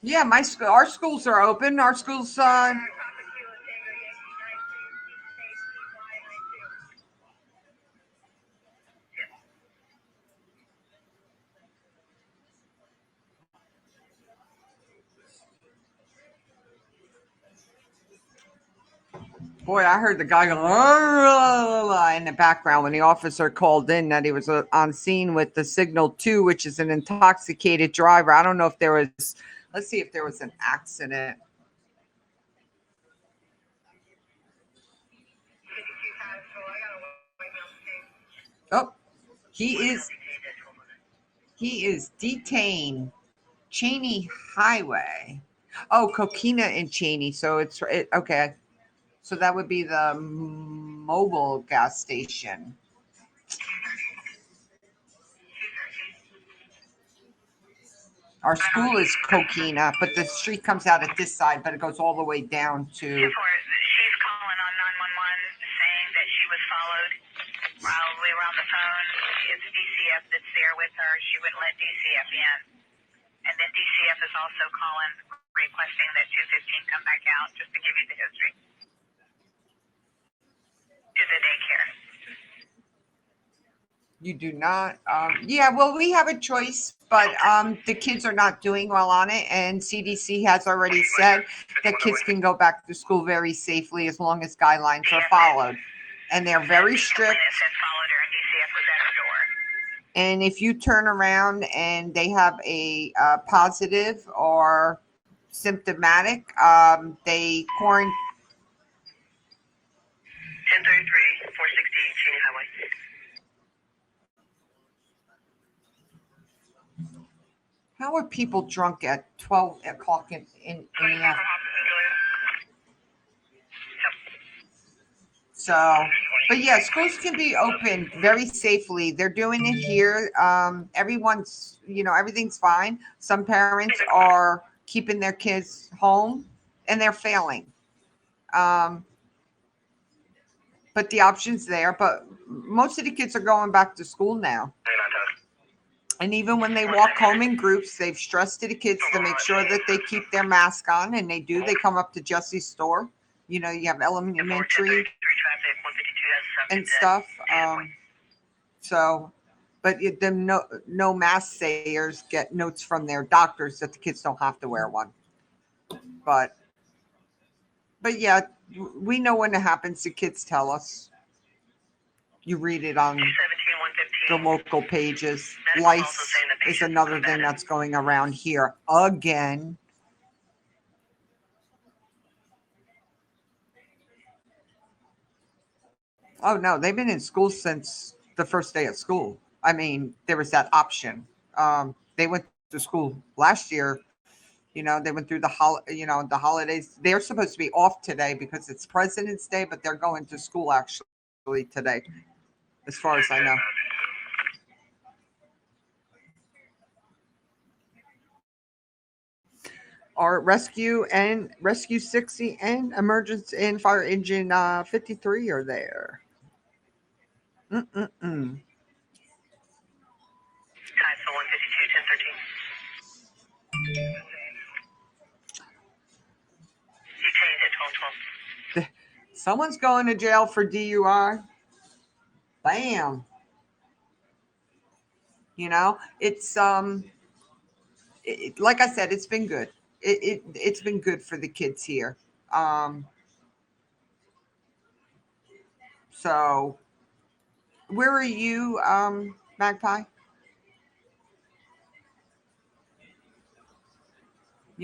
[SPEAKER 1] Yeah, our schools are open. Our schools. Boy, I heard the guy go in the background when the officer called in that he was on scene with the signal 2, which is an intoxicated driver. I don't know if there was. Let's see if there was an accident. Oh, he is detained. Cheney Highway. Oh, Coquina and Cheney. So okay. So that would be the mobile gas station. Our school is Coquina, but the street comes out at this side, but it goes all the way down to.
[SPEAKER 2] She's calling on 911 saying that she was followed while we were on the phone. It's DCF that's there with her. She wouldn't let DCF in. And then DCF is also calling, requesting that 215 come back out, just to give you the history. To the daycare.
[SPEAKER 1] You do not. Yeah, well, we have a choice, but the kids are not doing well on it, and CDC has already said that kids can go back to school very safely as long as guidelines are followed, and they're very strict. And if you turn around and they have a positive or symptomatic, they quarantine.
[SPEAKER 2] 1033, 468 Cheney Highway.
[SPEAKER 1] How are people drunk at 12 o'clock in the afternoon? So, but yeah, schools can be open very safely. They're doing it here. Everything's fine. Some parents are keeping their kids home and they're failing. But the option's there. But most of the kids are going back to school now. And even when they walk home in groups, they've stressed to the kids to make sure that they keep their mask on, and they do. They come up to Jesse's store. You have elementary and stuff. But the no mask sayers get notes from their doctors that the kids don't have to wear one. But yeah, we know when it happens. The kids tell us. You read it on the local pages. Lice is another thing that's going around here again. Oh no, they've been in school since the first day of school. I mean, there was that option. They went to school last year. They went through the holidays. They're supposed to be off today because it's President's Day, but they're going to school actually today, as far as I know. Our rescue 60 and emergency and fire engine 53 are there. Mm-mm-mm.
[SPEAKER 2] 152, 1013.
[SPEAKER 1] Someone's going to jail for DUI. Bam. It's like I said, it's been good. It's been good for the kids here. So, where are you, Magpie?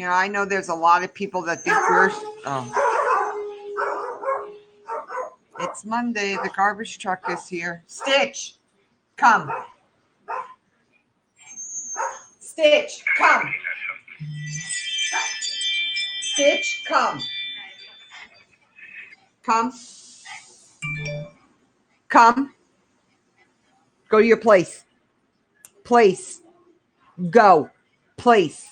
[SPEAKER 1] I know there's a lot of people that think we're. Oh, it's Monday. The garbage truck is here. Stitch, come. Stitch, come. Stitch, come. Come. Come. Go to your place. Place. Go. Place.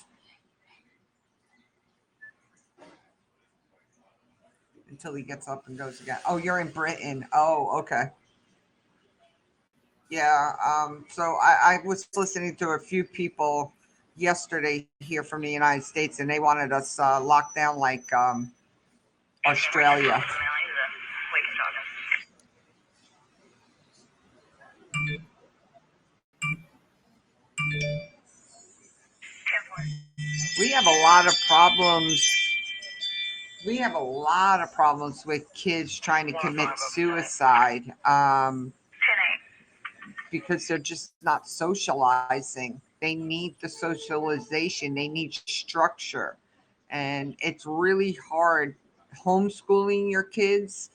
[SPEAKER 1] Until he gets up and goes again. Oh, you're in Britain. Oh, okay. Yeah. So I was listening to a few people yesterday here from the United States, and they wanted us locked down like Australia. We have a lot of problems. We have a lot of problems with kids trying to commit suicide because they're just not socializing. They need the socialization, they need structure. And it's really hard homeschooling your kids.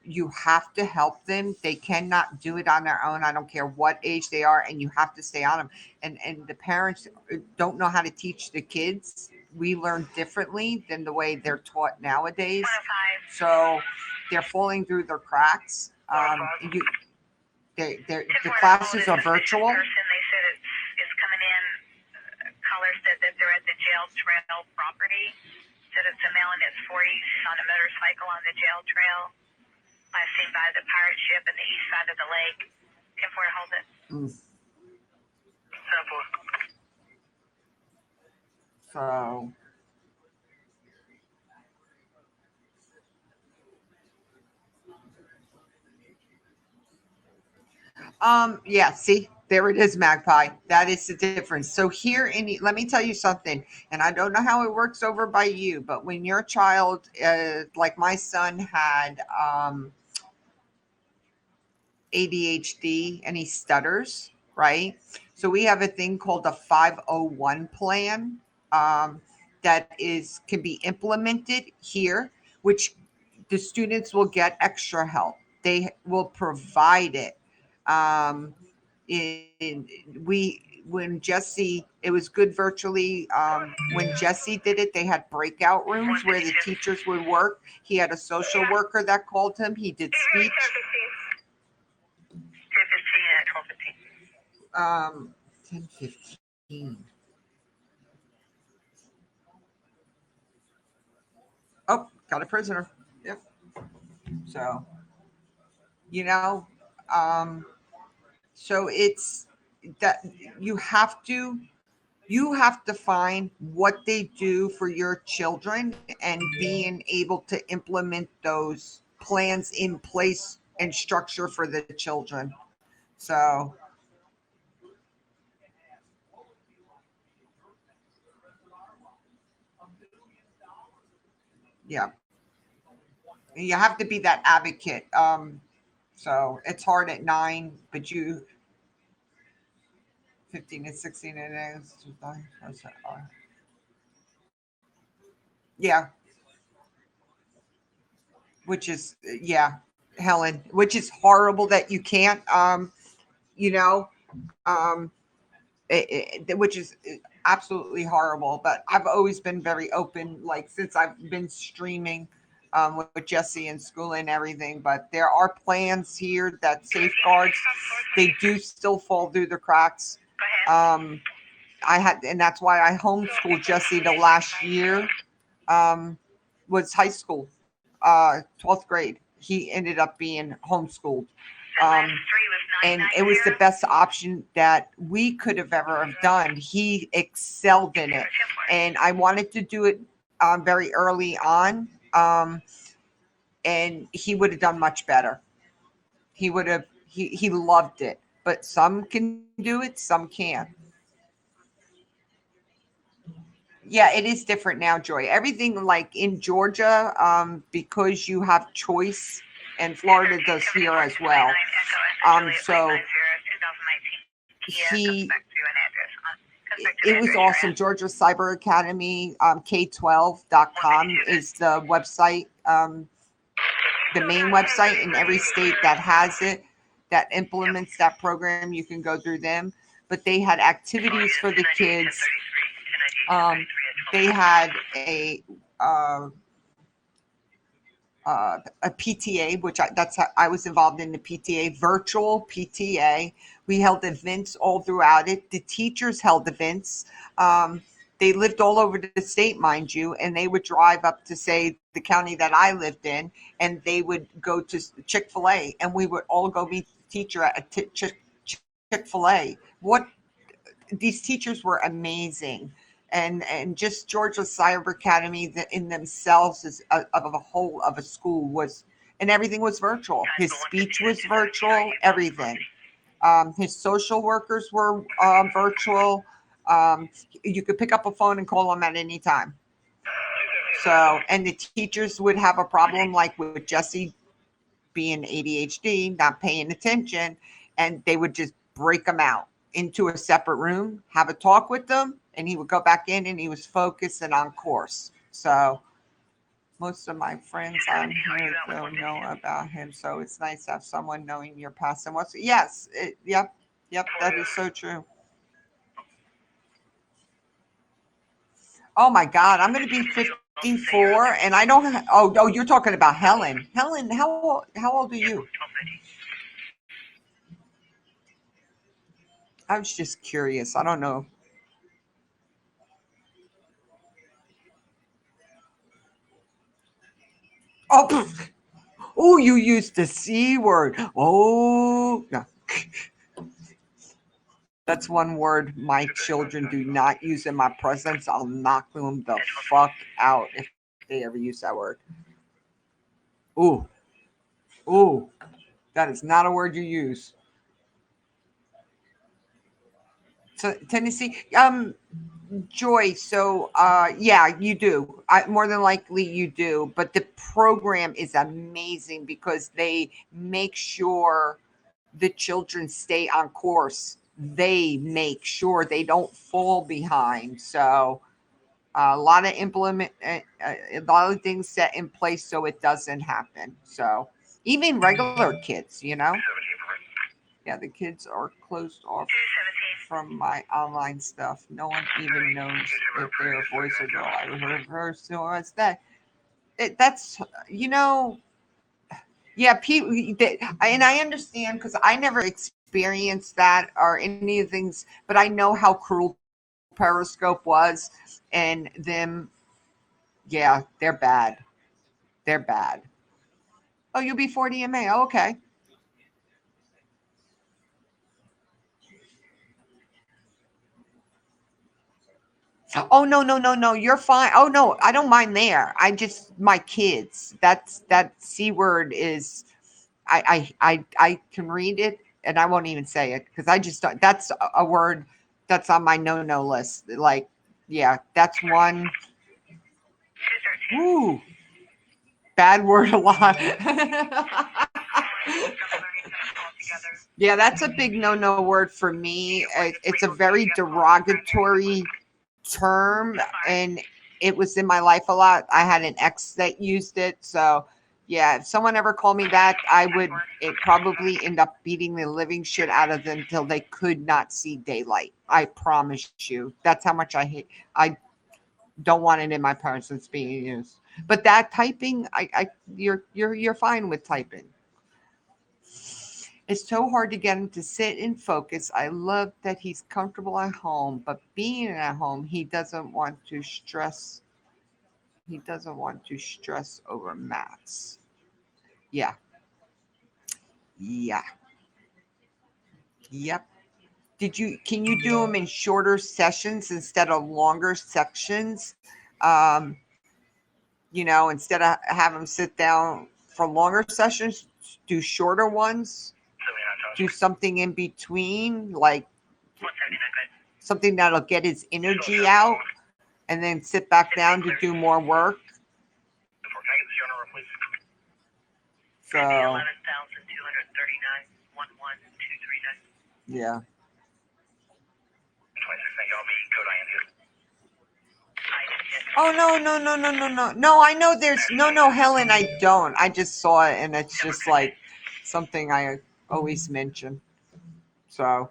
[SPEAKER 1] You have to help them. They cannot do it on their own. I don't care what age they are, and you have to stay on them. And the parents don't know how to teach the kids. We learn differently than the way they're taught nowadays. So they're falling through their cracks. The classes are virtual. They said it's coming in. Caller said that they're at the jail trail property. Said it's a male in his 40s on a motorcycle on the jail trail. I've seen by the pirate ship in the east side of the lake. 10-4, hold it. So. Yeah, see, there it is, Magpie. That is the difference. So here let me tell you something, and I don't know how it works over by you, but when your child, like my son had ADHD and he stutters, right? So we have a thing called a 501 plan that can be implemented here, which the students will get extra help. They will provide it. Um, in we when Jesse, it was good virtually. When Jesse did it, they had breakout rooms where the teachers would work. He had a social worker that called him. He did speech. 10:15. Oh, got a prisoner. Yep. So, you know, um, so it's that you have to find what they do for your children and being able to implement those plans in place and structure for the children. So, yeah, you have to be that advocate. So it's hard at 9, but you 15 and 16 and yeah, which is yeah, Helen, which is horrible that you can't you know um which is absolutely horrible. But I've always been very open, like since I've been streaming with Jesse and school and everything. But there are plans here that safeguards. They do still fall through the cracks. Um, and that's why I homeschooled Jesse the last year. Um, was high school, 12th grade. He ended up being homeschooled. Um, and it was the best option that we could have ever have done. He excelled in it, and I wanted to do it very early on, and he would have done much better. He would have. He loved it, but some can do it, some can't. Yeah, it is different now, Joy. Everything like in Georgia, because you have choice and Florida does here as well. So he, it was awesome. Georgia Cyber Academy, K12.com is the website, the main website in every state that has it, that implements that program. You can go through them. But they had activities for the kids. They had a PTA, which that's how I was involved in the PTA, virtual PTA. We held events all throughout it. The teachers held events. They lived all over the state, mind you, and they would drive up to, say, the county that I lived in, and they would go to Chick-fil-A, and we would all go meet the teacher at Chick-fil-A. These teachers were amazing. And just Georgia Cyber Academy in themselves is of a whole of a school was, and everything was virtual. His speech was virtual, everything. His social workers were virtual. You could pick up a phone and call them at any time. So, and the teachers would have a problem like with Jesse being ADHD, not paying attention, and they would just break them out into a separate room, have a talk with them, and he would go back in and he was focused and on course. So most of my friends on here don't know about him. So it's nice to have someone knowing your past and what's, yes, yep, that is so true. Oh my God, I'm going to be 54 and I don't, oh, you're talking about Helen. Helen, how old are you? I was just curious. I don't know. Oh, you used the C word. Oh, no. That's one word my children do not use in my presence. I'll knock them the fuck out if they ever use that word. Ooh, that is not a word you use. So Tennessee, Joy. So, yeah, you do. More than likely you do. But the program is amazing because they make sure the children stay on course. They make sure they don't fall behind. So, a lot of a lot of things set in place so it doesn't happen. So, even regular kids, yeah, the kids are closed off from my online stuff. No one even knows if they're a boy or girl. I rehearsed so as that. That's yeah. And I understand because I never experienced that or any of things, but I know how cruel Periscope was, and them. Yeah, they're bad. They're bad. Oh, you'll be 40 in May. Oh, okay. Oh no, no, no, no. You're fine. Oh no, I don't mind there. I just my kids. That C word is I can read it and I won't even say it because I just don't, that's a word that's on my no list. Like, yeah, that's one. Ooh, bad word a lot. Yeah, that's a big no word for me. It's a very derogatory term and it was in my life a lot. I had an ex that used it. So yeah, if someone ever called me that, I would it probably end up beating the living shit out of them till they could not see daylight. I promise you. That's how much I hate. I don't want it in my presence being used. But that typing, you're fine with typing. It's so hard to get him to sit and focus. I love that he's comfortable at home, but being at home, he doesn't want to stress. He doesn't want to stress over maths. Yeah. Yeah. Yep. Can you do them in shorter sessions instead of longer sections? Um, instead of have them sit down for longer sessions, do shorter ones, do something in between, like something that'll get his energy out and then sit back down to do more work. So
[SPEAKER 2] 11,239, 11239.
[SPEAKER 1] yeah.
[SPEAKER 2] 26, y'all be code I am here.
[SPEAKER 1] Oh no. I know there's no Helen, I don't. I just saw it and it's just like something I always mention. So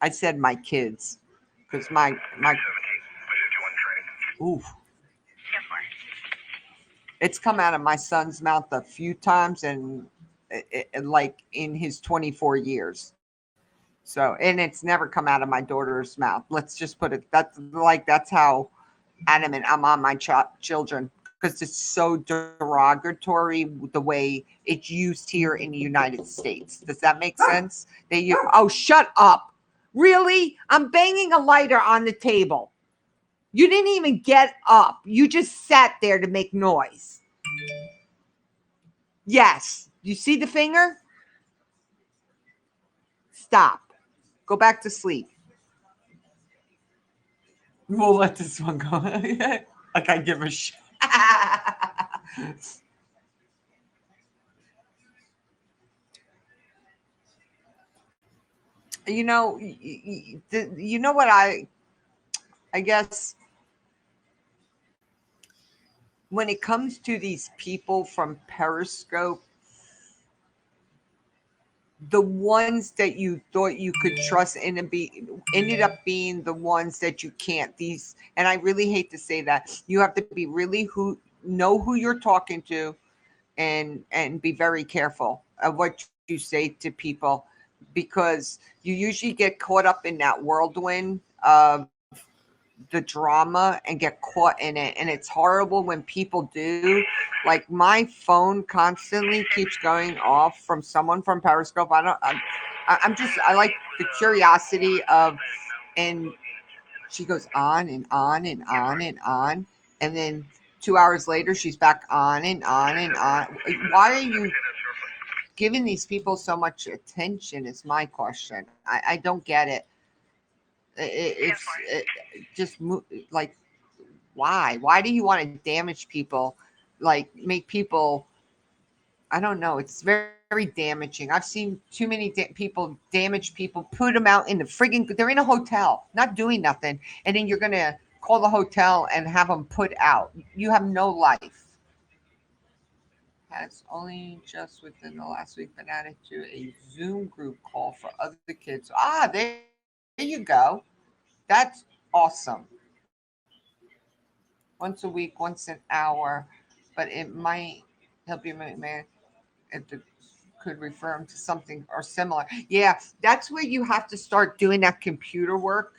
[SPEAKER 1] I said my kids. Because my
[SPEAKER 2] 17, push it to one training.
[SPEAKER 1] ooh, it's come out of my son's mouth a few times and like in his 24 years. So, and it's never come out of my daughter's mouth. Let's just put it that's how adamant I'm on my children because it's so derogatory the way it's used here in the United States. Does that make sense? Oh, shut up. Really? I'm banging a lighter on the table. You didn't even get up. You just sat there to make noise. Yes. You see the finger? Stop. Go back to sleep. We'll let this one go. Like I give a shit. You know, you know what I guess when it comes to these people from Periscope, the ones that you thought you could trust ended up being the ones that you can't. These, and I really hate to say that, you have to be really know who you're talking to, and be very careful of what you say to people, because you usually get caught up in that whirlwind of the drama and get caught in it, and it's horrible when people do. Like my phone constantly keeps going off from someone from Periscope. I like the curiosity of, and she goes on and on and on and on, and then 2 hours later she's back on and on and on. Why are you giving these people so much attention is my question. I don't get it. It's just like, why do you want to damage people, like make people, I don't know, it's very damaging. I've seen too many people damage people, put them out in the friggin', they're in a hotel not doing nothing, and then you're gonna call the hotel and have them put out. You have no life. Has only just within the last week been added to a Zoom group call for other kids. There you go. That's awesome. Once a week, once an hour, but it might help you, man. If the could refer them to something or similar. Yeah, that's where you have to start doing that computer work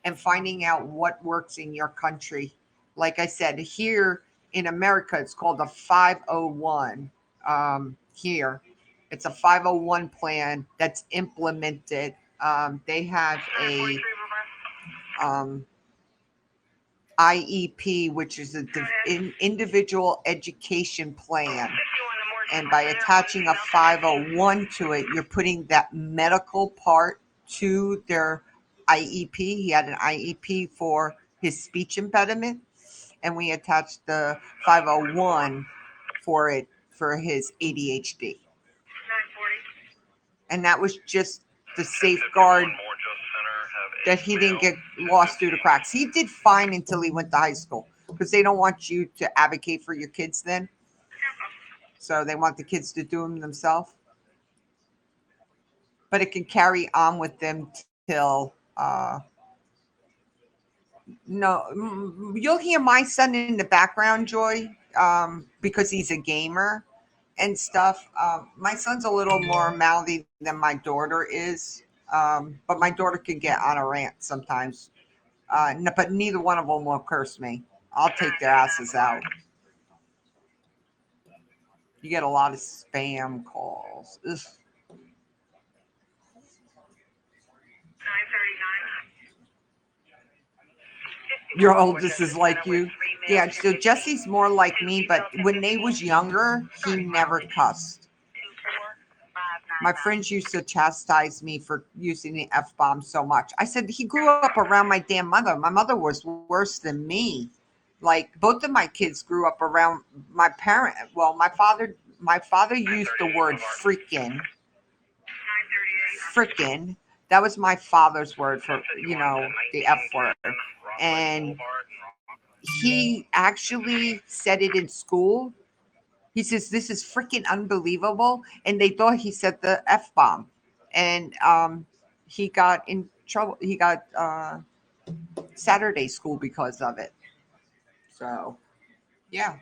[SPEAKER 1] and finding out what works in your country. Like I said, here in America, it's called a 501. Here, it's a 501 plan that's implemented. They have a um, IEP, which is individual education plan. And by attaching a 501 to it, you're putting that medical part to their IEP. He had an IEP for his speech impediment, and we attached the 501 for his ADHD. And that was just the safeguard that he didn't get lost through the cracks. He did fine until he went to high school, because they don't want you to advocate for your kids then. So they want the kids to do them themselves. But it can carry on with them till no. You'll hear my son in the background, Joy, because he's a gamer and stuff. My son's a little more mouthy than my daughter is, but my daughter can get on a rant sometimes. But neither one of them will curse me. I'll take their asses out. You get a lot of spam calls. Ugh. Your oldest is like you. Yeah, so Jesse's more like me, but when they was younger, he never cussed. My friends used to chastise me for using the F-bomb so much. I said, he grew up around my damn mother. My mother was worse than me. Like, both of my kids grew up around my parent. Well, my father My father used the word freaking,
[SPEAKER 2] 9:38.
[SPEAKER 1] frickin'. That was my father's word for, the F word. And he actually said it in school. He says, "This is freaking unbelievable." And they thought he said the F bomb. And he got in trouble. He got Saturday school because of it. So, yeah.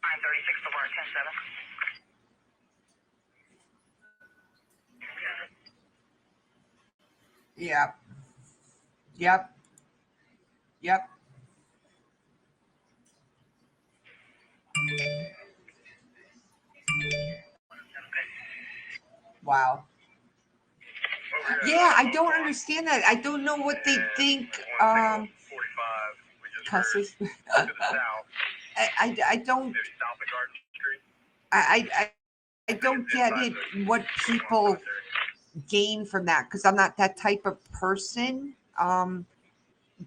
[SPEAKER 2] 9:36 to bar 10:7.
[SPEAKER 1] Yep. Yep. Yep. Wow. Yeah, I don't understand that. I don't know what they think. Cusses. I don't I don't get it. What people gain from that, because I'm not that type of person.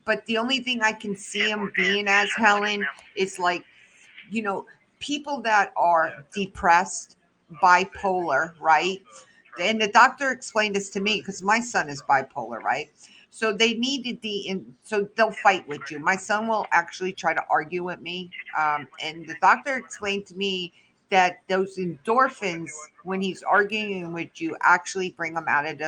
[SPEAKER 1] But the only thing I can see him being as, Helen, is like, you know, people that are depressed, bipolar, right? And the doctor explained this to me because my son is bipolar, right? So they needed so they'll fight with you. My son will actually try to argue with me. And the doctor explained to me that those endorphins, when he's arguing with you, actually bring him out of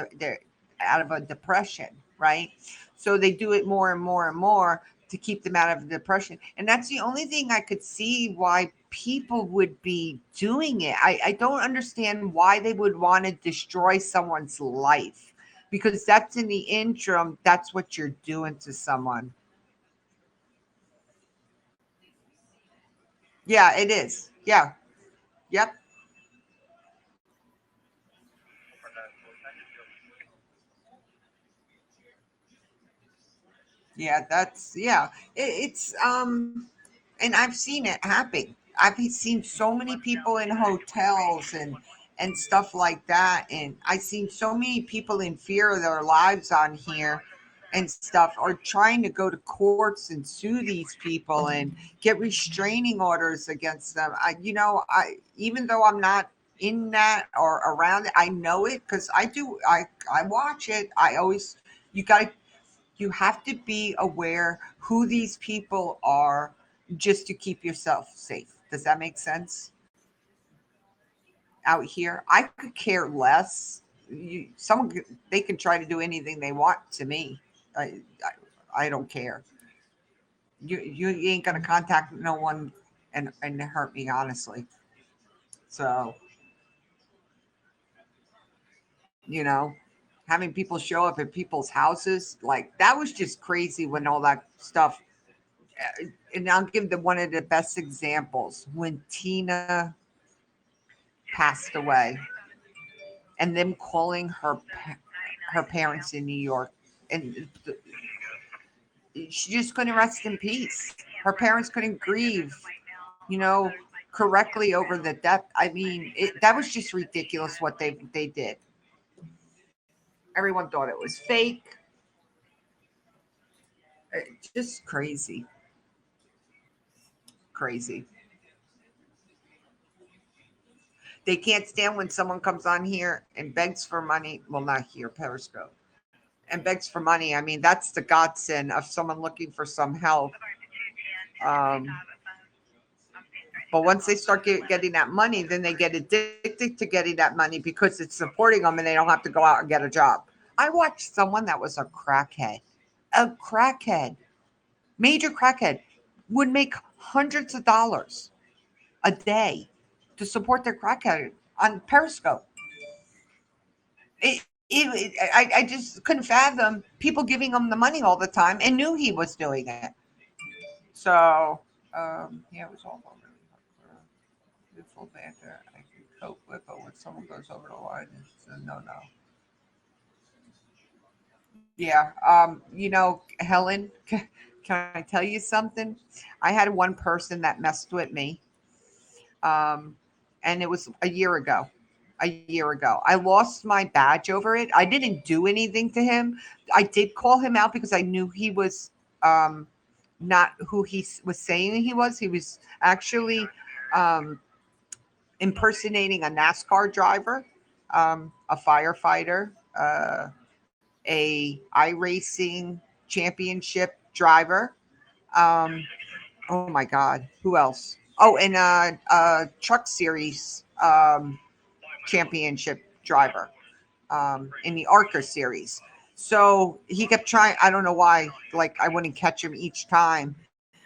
[SPEAKER 1] out of a depression, right? So they do it more and more and more to keep them out of depression. And that's the only thing I could see why people would be doing it. I don't understand why they would want to destroy someone's life, because that's in the interim, that's what you're doing to someone. Yeah, it is. Yeah. Yep. Yeah, yeah. It's and I've seen it happen. I've seen so many people in hotels and stuff like that, and I've seen so many people in fear of their lives on here and stuff, or trying to go to courts and sue these people and get restraining orders against them. I even though I'm not in that or around it, I know it because I watch it. I always you got to you have to be aware who these people are just to keep yourself safe. Does that make sense? Out here, I could care less. They can try to do anything they want to me. I don't care. You ain't gonna contact no one and hurt me, honestly. So, you know, having people show up at people's houses, like, that was just crazy when all that stuff. And I'll give one of the best examples when Tina passed away, and them calling her parents in New York, and she just couldn't rest in peace. Her parents couldn't grieve, you know, correctly over the death. I mean, that was just ridiculous what they did. Everyone thought it was fake. Just crazy, crazy. They can't stand when someone comes on here and begs for money. Well, not here, Periscope, and begs for money. I mean, that's the godsend of someone looking for some help. Um, but once they start getting that money, then they get addicted to getting that money because it's supporting them and they don't have to go out and get a job. I watched someone that was a crackhead, major crackhead, would make hundreds of dollars a day to support their crackhead on Periscope. I just couldn't fathom people giving him the money all the time and knew he was doing it. So, yeah, it was all over. Beautiful banter I can cope with, but when someone goes over the line, it's a no no. Yeah, Helen, can I tell you something? I had one person that messed with me, um, and it was a year ago. A year ago, I lost my badge over it. I didn't do anything to him. I did call him out because I knew he was um, not who was saying he was. He was actually um, impersonating a NASCAR driver, a firefighter, a iRacing championship driver. Um, oh my God, who else? Oh, and a truck series championship driver in the ARCA series. So he kept trying. I don't know why. Like I wouldn't catch him each time,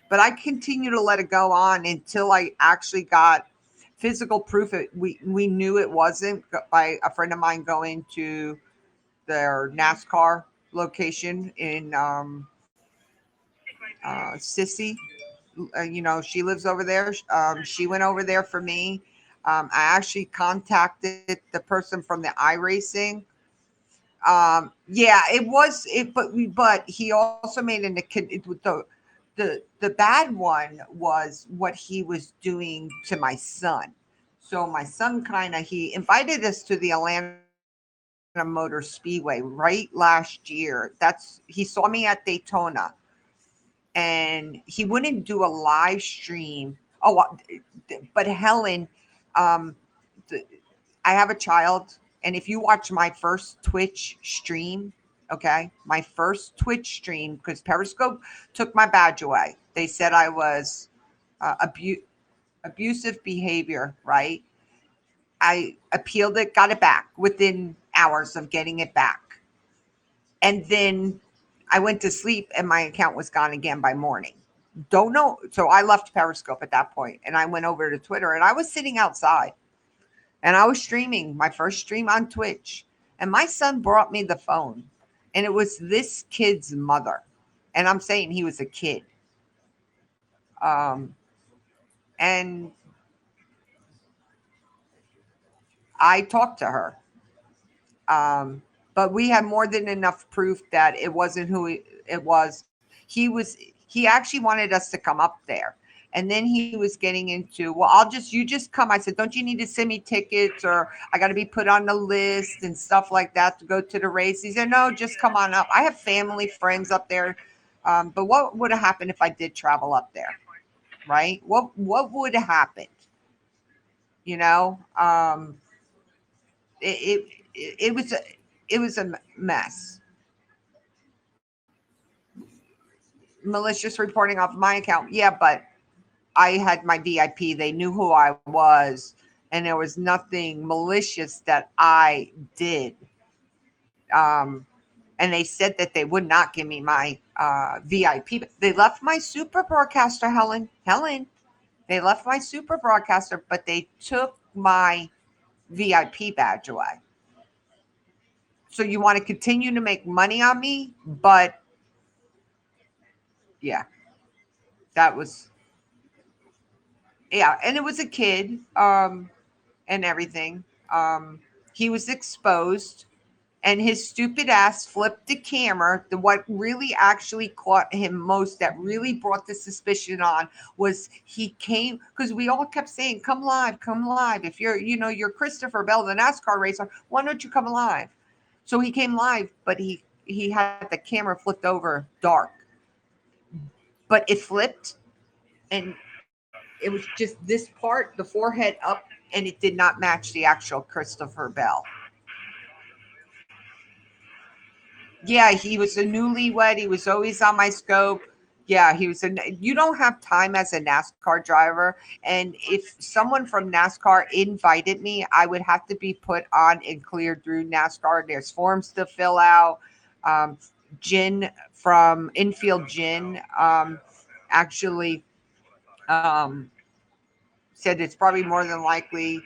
[SPEAKER 1] but I continued to let it go on until I actually got physical proof. We knew it wasn't by a friend of mine going to their NASCAR location in Sissy. She lives over there. She went over there for me. I actually contacted the person from the iRacing. Yeah, it was it, but he also made the bad one was what he was doing to my son. So my son he invited us to the Atlanta Motor Speedway right last year. He saw me at Daytona and he wouldn't do a live stream. But Helen, um, the, I have a child, and if you watch my first Twitch stream, okay, my first Twitch stream, because Periscope took my badge away. They said I was abusive behavior, right? I appealed it, got it back within hours of getting it back. And then I went to sleep and my account was gone again by morning. Don't know. So I left Periscope at that point and I went over to Twitter and I was sitting outside and I was streaming my first stream on Twitch. And my son brought me the phone and it was this kid's mother. And I'm saying he was a kid. Um, and I talked to her. Um, but we had more than enough proof that it wasn't it was. He actually wanted us to come up there. And then he was getting into, well, you just come. I said, don't you need to send me tickets or I got to be put on the list and stuff like that to go to the race? He said, no, just come on up. I have family, friends up there. But what would have happened if I did travel up there? Right? What would have happened? You know, it, it was a mess. Malicious reporting off my account. Yeah, but I had my VIP. They knew who I was, and there was nothing malicious that I did. Um, and they said that they would not give me my VIP. They left my super broadcaster, Helen. Helen, they left my super broadcaster, but they took my VIP badge away. So you want to continue to make money on me, but yeah, that was yeah, and it was a kid. And everything. He was exposed, and his stupid ass flipped the camera. What really actually caught him most, that really brought the suspicion on, was he came because we all kept saying, "Come live, come live." If you're Christopher Bell, the NASCAR racer, why don't you come live? So he came live, but he had the camera flipped over dark, but it flipped, and it was just this part, the forehead up, and it did not match the actual Christopher Bell. Yeah, he was a newlywed. He was always on my scope. Yeah, he was. You don't have time as a NASCAR driver, and if someone from NASCAR invited me, I would have to be put on and cleared through NASCAR. There's forms to fill out. Um, Jin from Infield Jin actually um, said it's probably more than likely.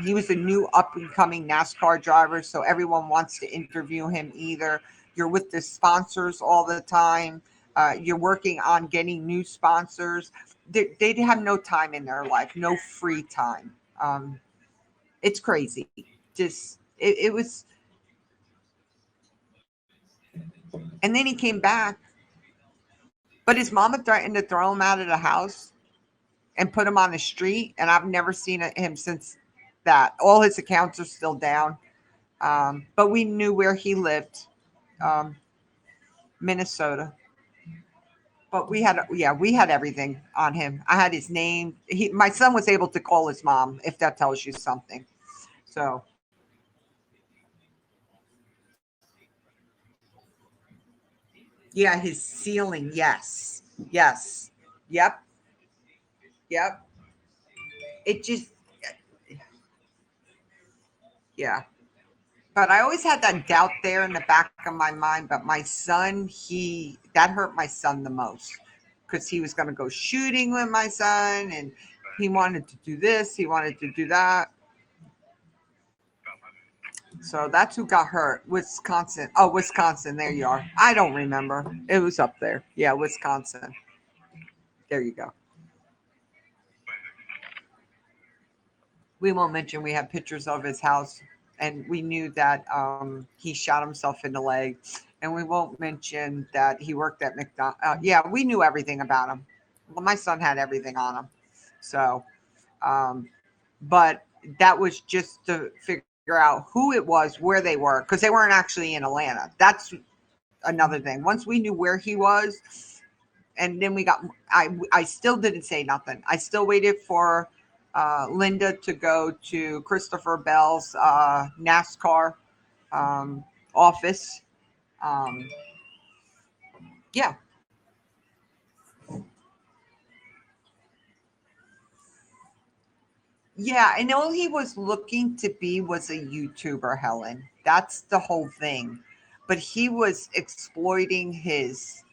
[SPEAKER 1] He was a new up and coming NASCAR driver, so everyone wants to interview him either. You're with the sponsors all the time, you're working on getting new sponsors. They have no time in their life, no free time. It's crazy. Just, it was, and then he came back, but his mama threatened to throw him out of the house and put him on the street, and I've never seen him since that. All his accounts are still down. But we knew where he lived, um, Minnesota. But we had everything on him. I had his name. My son was able to call his mom, if that tells you something. So yeah, his ceiling. Yes, yes, yep, yep. It just yeah. But I always had that doubt there in the back of my mind. But my son, he that hurt my son the most because he was going to go shooting with my son, and he wanted to do this, he wanted to do that. So that's who got hurt. Wisconsin. Oh, Wisconsin. There you are. I don't remember. It was up there. Yeah, Wisconsin. There you go. We won't mention we have pictures of his house, and we knew that he shot himself in the leg. And we won't mention that he worked at McDonald's. Yeah, we knew everything about him. Well, my son had everything on him. So, um, but that was just to figure out who it was, where they were, because they weren't actually in Atlanta. That's another thing. Once we knew where he was, and then we got, I still didn't say nothing. I still waited for Linda to go to Christopher Bell's NASCAR um, office. Um, yeah, yeah, and all he was looking to be was a YouTuber, Helen. That's the whole thing. But he was exploiting his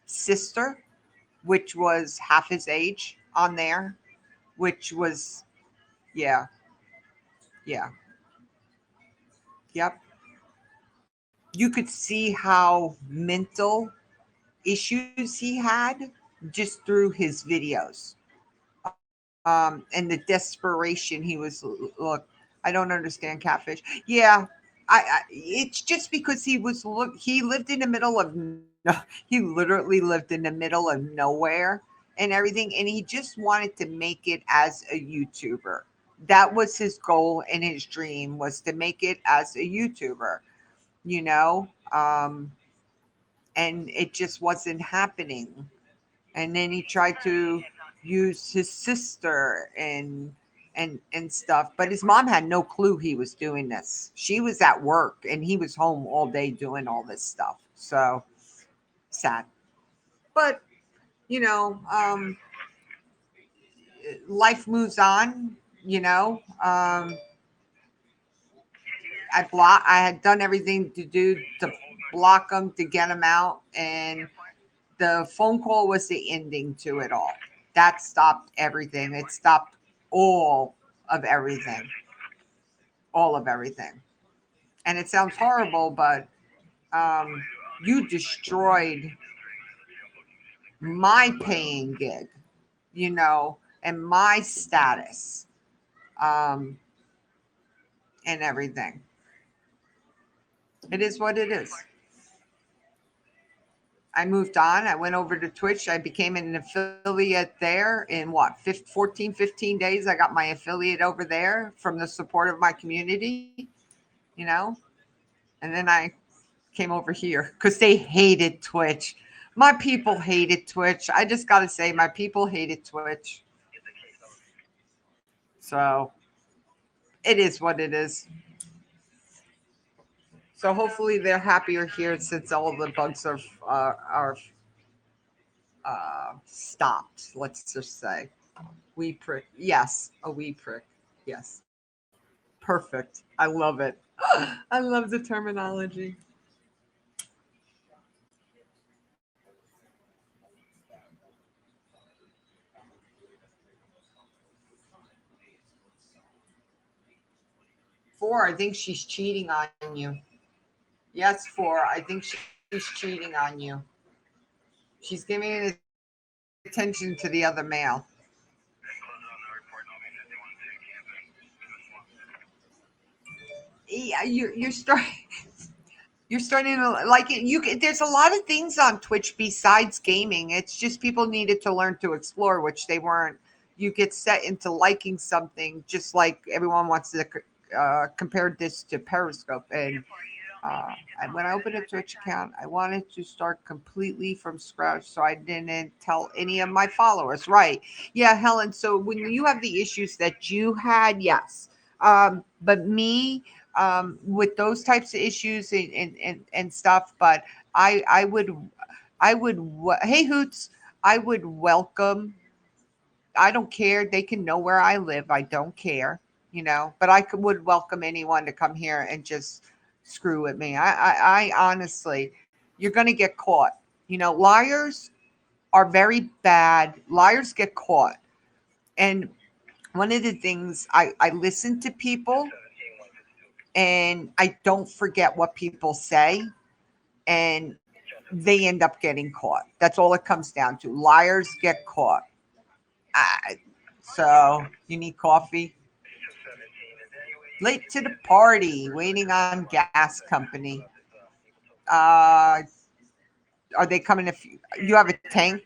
[SPEAKER 1] sister, which was half his age on there, which was, yeah, yeah, yep. You could see how mental issues he had just through his videos, and the desperation he was. Look, I don't understand catfish. Yeah, it's just because he was look. He lived in the middle of. He literally lived in the middle of nowhere and everything, and he just wanted to make it as a YouTuber. That was his goal and his dream was to make it as a YouTuber. You know, and it just wasn't happening. And then he tried to use his sister and stuff, but his mom had no clue he was doing this. She was at work and he was home all day doing all this stuff. So sad. But you know, life moves on. You know, I had done everything to do to block him to get him out, and the phone call was the ending to it all. That stopped everything. It stopped all of everything, all of everything. And it sounds horrible, but um, you destroyed my paying gig, you know, and my status, um, and everything. It is what it is. I moved on. I went over to Twitch. I became an affiliate there in what, 14, 15 days. I got my affiliate over there from the support of my community, you know, and then I came over here because they hated Twitch. My people hated Twitch. I just got to say, my people hated Twitch. So it is what it is. So hopefully they're happier here since all the bugs are stopped. Let's just say. Wee prick. Yes, a wee prick. Yes. Perfect. I love it. I love the terminology. Four, I think she's cheating on you. Yes, four, I think she's cheating on you. She's giving attention to the other male. Yeah, you're starting to like it. There's a lot of things on Twitch besides gaming. It's just people needed to learn to explore, which they weren't. You get set into liking something, just like everyone wants to compare this to Periscope, and And when I opened a Twitch account, I wanted to start completely from scratch, so I didn't tell any of my followers. Right? Yeah, Helen. So when you have the issues that you had, yes. But me, with those types of issues and stuff, but I would, hey Hoots, I would welcome. I don't care. They can know where I live. I don't care, but would welcome anyone to come here and just screw with me. I honestly, you're going to get caught. Liars are very bad. Liars get caught. And one of the things I listen to people and I don't forget what people say, and they end up getting caught. That's all it comes down to. Liars get caught. I, so you need coffee? Late to the party, waiting on gas company. Uh, are they coming? If you have a tank,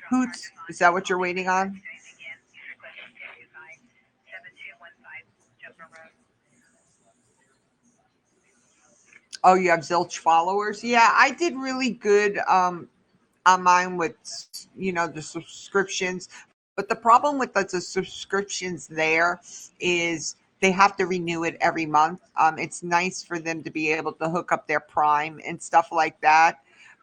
[SPEAKER 1] Hoots, is that what you're waiting on? Oh, you have zilch followers. Yeah, I did really good on mine with the subscriptions. But the problem with the subscriptions there is they have to renew it every month. It's nice for them to be able to hook up their Prime and stuff like that.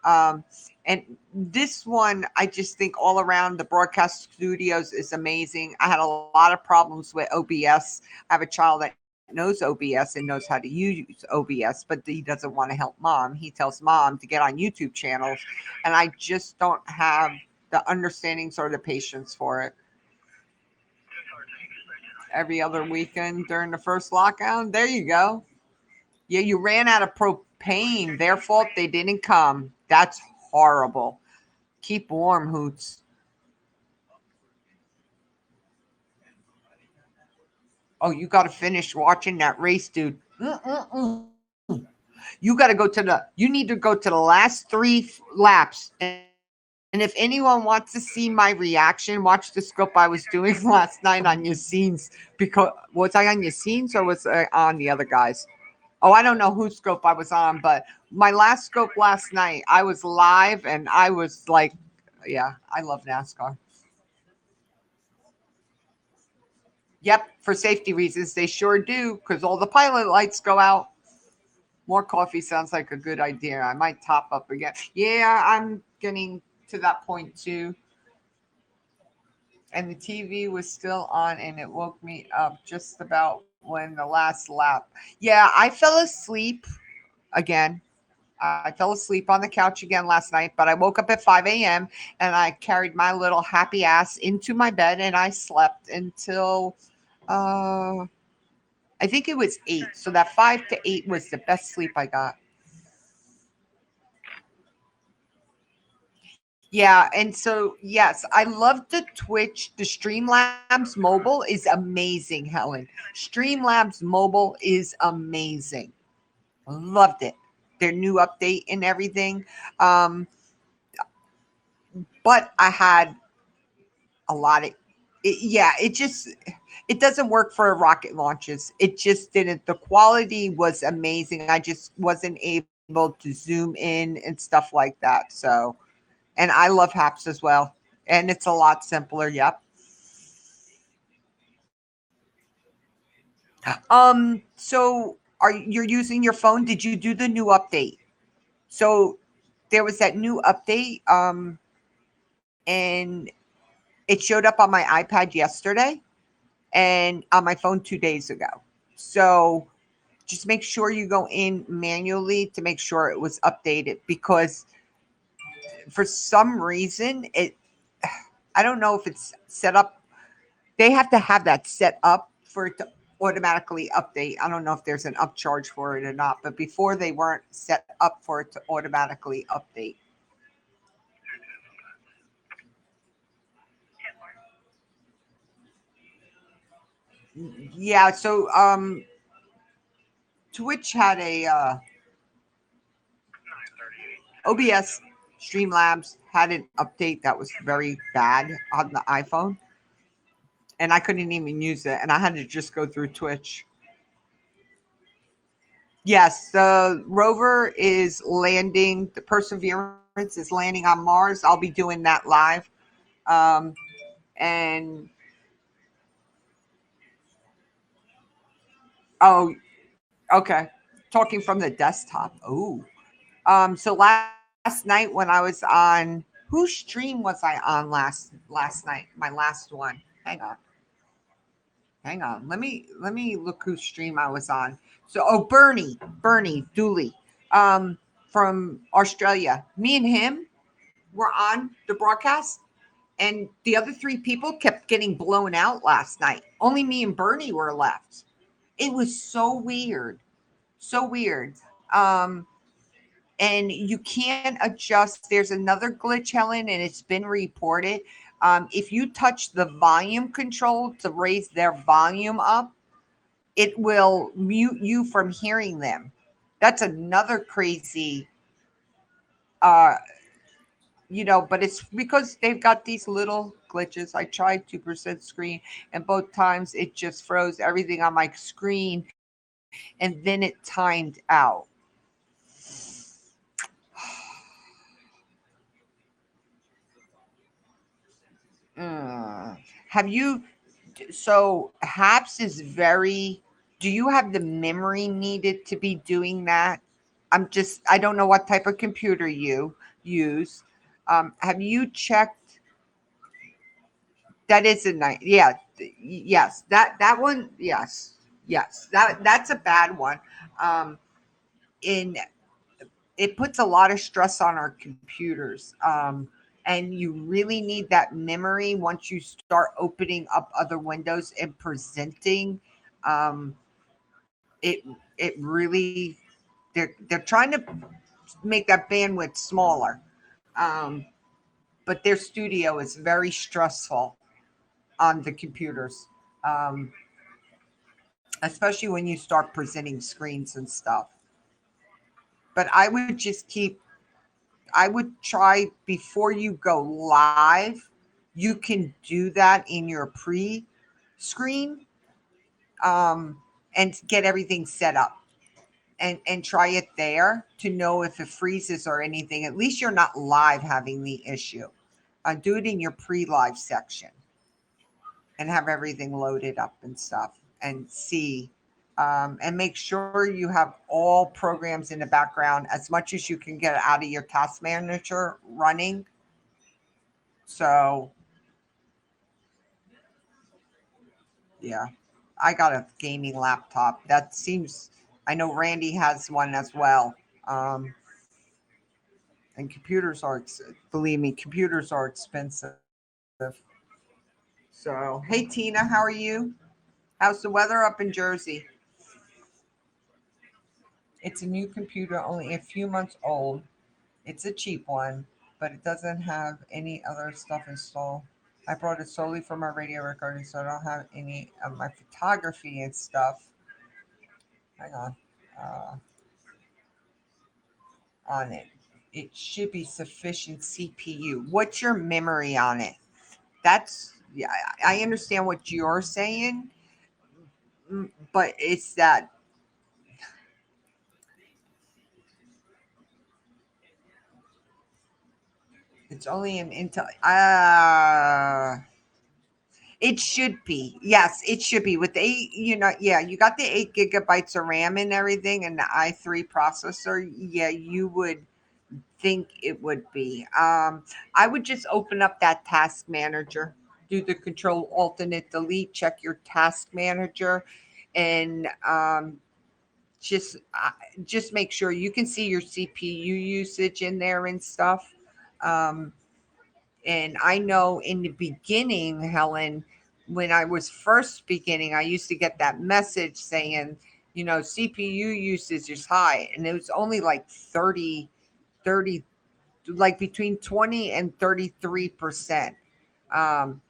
[SPEAKER 1] Um, and this one, I just think all around the broadcast studios is amazing. I had a lot of problems with OBS. I have a child that knows OBS and knows how to use OBS, but he doesn't want to help mom. He tells mom to get on YouTube channels, and I just don't have the understandings or the patience for it. Every other weekend during the first lockdown, there you go. Yeah, you ran out of propane. Their fault they didn't come. That's horrible. Keep warm, Hoots. Oh, you got to finish watching that race, dude. Mm-mm-mm. You got to go to the. You need to go to the last three laps. And if anyone wants to see my reaction, watch the scope I was doing last night on your scenes. Because was I on your scenes or was I on the other guys? Oh, I don't know whose scope I was on, but my last scope last night, I was live and I was like, yeah, I love NASCAR. Yep, for safety reasons, they sure do, because all the pilot lights go out. More coffee sounds like a good idea. I might top up again. Yeah, I'm getting to that point too. And the TV was still on and it woke me up just about when the last lap. Yeah, I fell asleep again. I fell asleep on the couch again last night, but I woke up at 5 a.m. and I carried my little happy ass into my bed and I slept until uh, I think it was 8. So that 5 to 8 was the best sleep I got. Yeah, and so yes, I love the Twitch. The Streamlabs mobile is amazing, Helen. Streamlabs mobile is amazing. Loved it. Their new update and everything. Um, but I had a lot of yeah, it doesn't work for rocket launches. It just didn't. The quality was amazing. I just wasn't able to zoom in and stuff like that. So, and I love Haps as well. And it's a lot simpler. Yep. So you're using your phone? Did you do the new update? So there was that new update, and it showed up on my iPad yesterday and on my phone 2 days ago. So just make sure you go in manually to make sure it was updated, because for some reason I don't know if it's set up. They have to have that set up for it to automatically update. I don't know if there's an upcharge for it or not, but before they weren't set up for it to automatically update. Yeah, so Twitch had a OBS Streamlabs had an update that was very bad on the iPhone, and I couldn't even use it, and I had to just go through Twitch. Yes, the rover is landing. The Perseverance is landing on Mars. I'll be doing that live. Um, and oh, okay. Talking from the desktop. Ooh. So last night when I was on, whose stream was I on last night? My last one. Hang on. Let me look whose stream I was on. So Bernie Dooley, from Australia. Me and him were on the broadcast, and the other three people kept getting blown out last night. Only me and Bernie were left. It was so weird, so weird. Um, and you can't adjust. There's another glitch, Helen, and it's been reported. If you touch the volume control to raise their volume up, it will mute you from hearing them. That's another crazy, uh, but it's because they've got these little glitches. I tried 2% screen, and both times it just froze everything on my screen, and then it timed out. Mm. Have you? So Haps is very. Do you have the memory needed to be doing that? I don't know what type of computer you use. Have you checked? That is a nice. Yeah. Yes. That one. Yes. Yes. That's a bad one. Um, in It puts a lot of stress on our computers. And you really need that memory once you start opening up other windows and presenting. Um, it really they're trying to make that bandwidth smaller, um, but their studio is very stressful on the computers, um, especially when you start presenting screens and stuff. But I would just keep I would try before you go live. You can do that in your pre screen, um, and get everything set up, and try it there to know if it freezes or anything. At least you're not live having the issue. Do it in your pre live section and have everything loaded up and stuff and see. And make sure you have all programs in the background as much as you can get out of your task manager running. So, yeah, I got a gaming laptop. That seems, I know Randy has one as well. Um, and believe me, computers are expensive. So, hey, Tina, how are you? How's the weather up in Jersey? It's a new computer, only a few months old. It's a cheap one, but it doesn't have any other stuff installed. I brought it solely for my radio recording, so I don't have any of my photography and stuff. Hang uh, on it. It should be sufficient CPU. What's your memory on it? That's Yeah, I understand what you're saying, but it's that it's only an Intel. It should be. Yes, it should be with the eight. Yeah, you got the 8 gigabytes of RAM and everything, and the i3 processor. Yeah, you would think it would be. I would just open up that task manager, do the control alternate delete, check your task manager, and just make sure you can see your CPU usage in there and stuff. Um, and I know in the beginning, Helen, when I was first beginning, I used to get that message saying, CPU usage is high, and it was only like 30, like between 20 and 33%,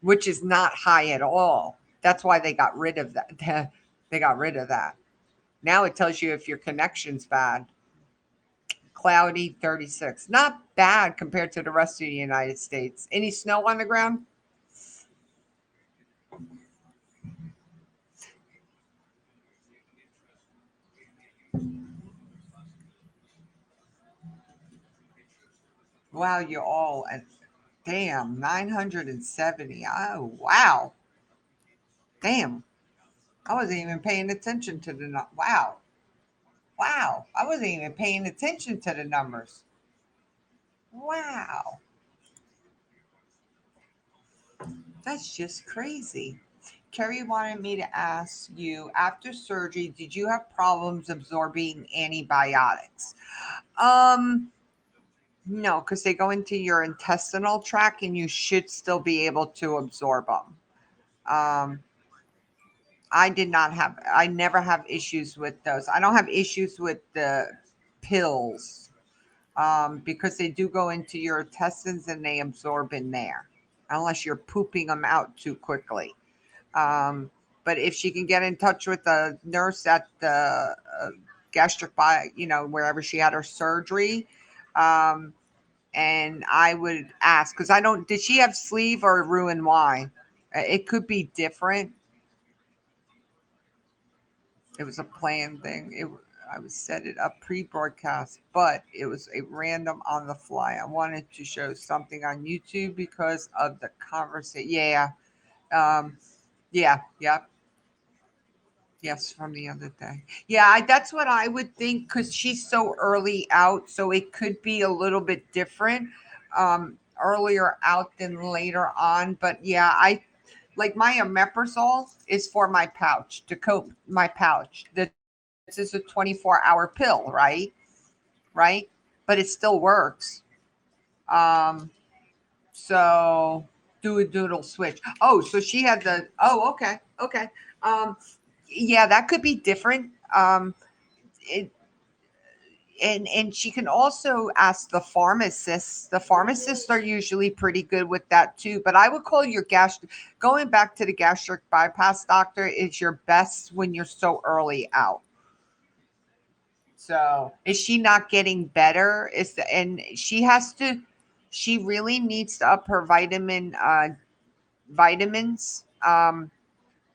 [SPEAKER 1] which is not high at all. That's why they got rid of that. They got rid of that. Now it tells you if your connection's bad. Cloudy 36. Not bad compared to the rest of the United States. Any snow on the ground? Wow, you all and damn 970. Oh wow, damn. I wasn't even paying attention to the wow, wow. I wasn't even paying attention to the numbers. Wow, that's just crazy. Kerry wanted me to ask you after surgery, did you have problems absorbing antibiotics? Um, no, because they go into your intestinal tract and you should still be able to absorb them. Um, I never have issues with those. I don't have issues with the pills because they do go into your intestines and they absorb in there, unless you're pooping them out too quickly. Um, but if she can get in touch with the nurse at the gastric, wherever she had her surgery, um, and I would ask because I don't. Did she have sleeve or Roux wine? It could be different. It was a planned thing. I was set it up pre-broadcast, but it was a random on the fly. I wanted to show something on YouTube because of the conversation. Yeah, um, yeah, yep. Yes, from the other day. Yeah, that's what I would think because she's so early out, so it could be a little bit different, earlier out than later on. But yeah, I like my omeprazole is for my pouch to coat my pouch. This is a 24-hour pill, right? But it still works. Um, so do a doodle switch. Oh, so she had the. Oh, okay, okay. Um, yeah, that could be different. It, and she can also ask the pharmacists. The pharmacists are usually pretty good with that too. But I would call your gastric. Going back to the gastric bypass doctor is your best when you're so early out. So is she not getting better? And she has to. She really needs to up her vitamins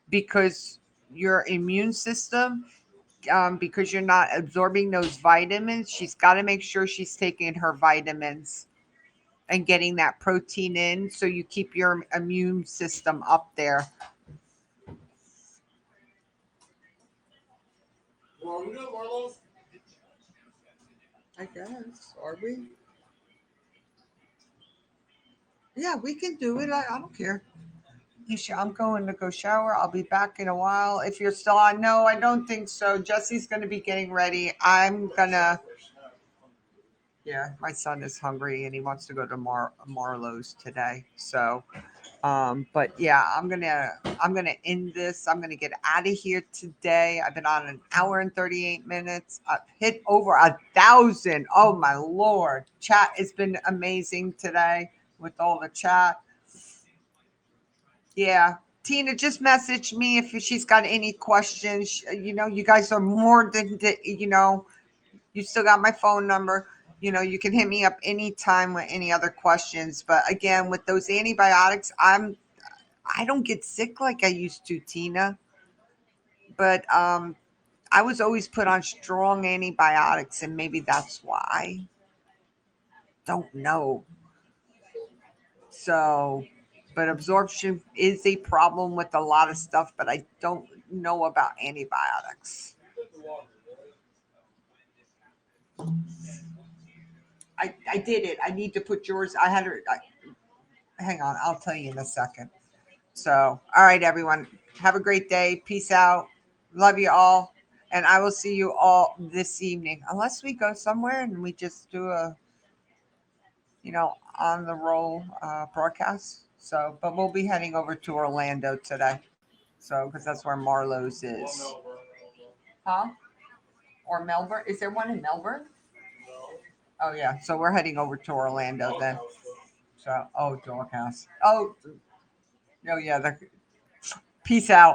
[SPEAKER 1] because your immune system because you're not absorbing those vitamins. She's got to make sure she's taking her vitamins and getting that protein in so you keep your immune system up there. Well, we know Marlos. I guess. Are we? Yeah, we can do it. I don't care. I'm going to go shower. I'll be back in a while. If you're still on, no, I don't think so. Jesse's going to be getting ready. I'm going to. Yeah, my son is hungry and he wants to go to Marlowe's today. So, but yeah, I'm gonna end this. I'm gonna get out of here today. I've been on an hour and 38 minutes. I've hit over 1,000. Oh my lord! Chat has been amazing today with all the chat. Yeah, Tina just messaged me if she's got any questions. You guys are more than you still got my phone number. You can hit me up anytime with any other questions. But again, with those antibiotics, I don't get sick like I used to, Tina. But I was always put on strong antibiotics, and maybe that's why. Don't know. So, but absorption is a problem with a lot of stuff, but I don't know about antibiotics. I did it. I need to put yours. I had her. Hang on. I'll tell you in a second. So, all right, everyone. Have a great day. Peace out. Love you all. And I will see you all this evening, unless we go somewhere and we just do a, on the roll broadcast. So, but we'll be heading over to Orlando today. So, because that's where Marlowe's is. Huh? Or Melbourne? Is there one in Melbourne? Oh, yeah. So we're heading over to Orlando then. So, oh, Doghouse. Oh, yeah. Peace out.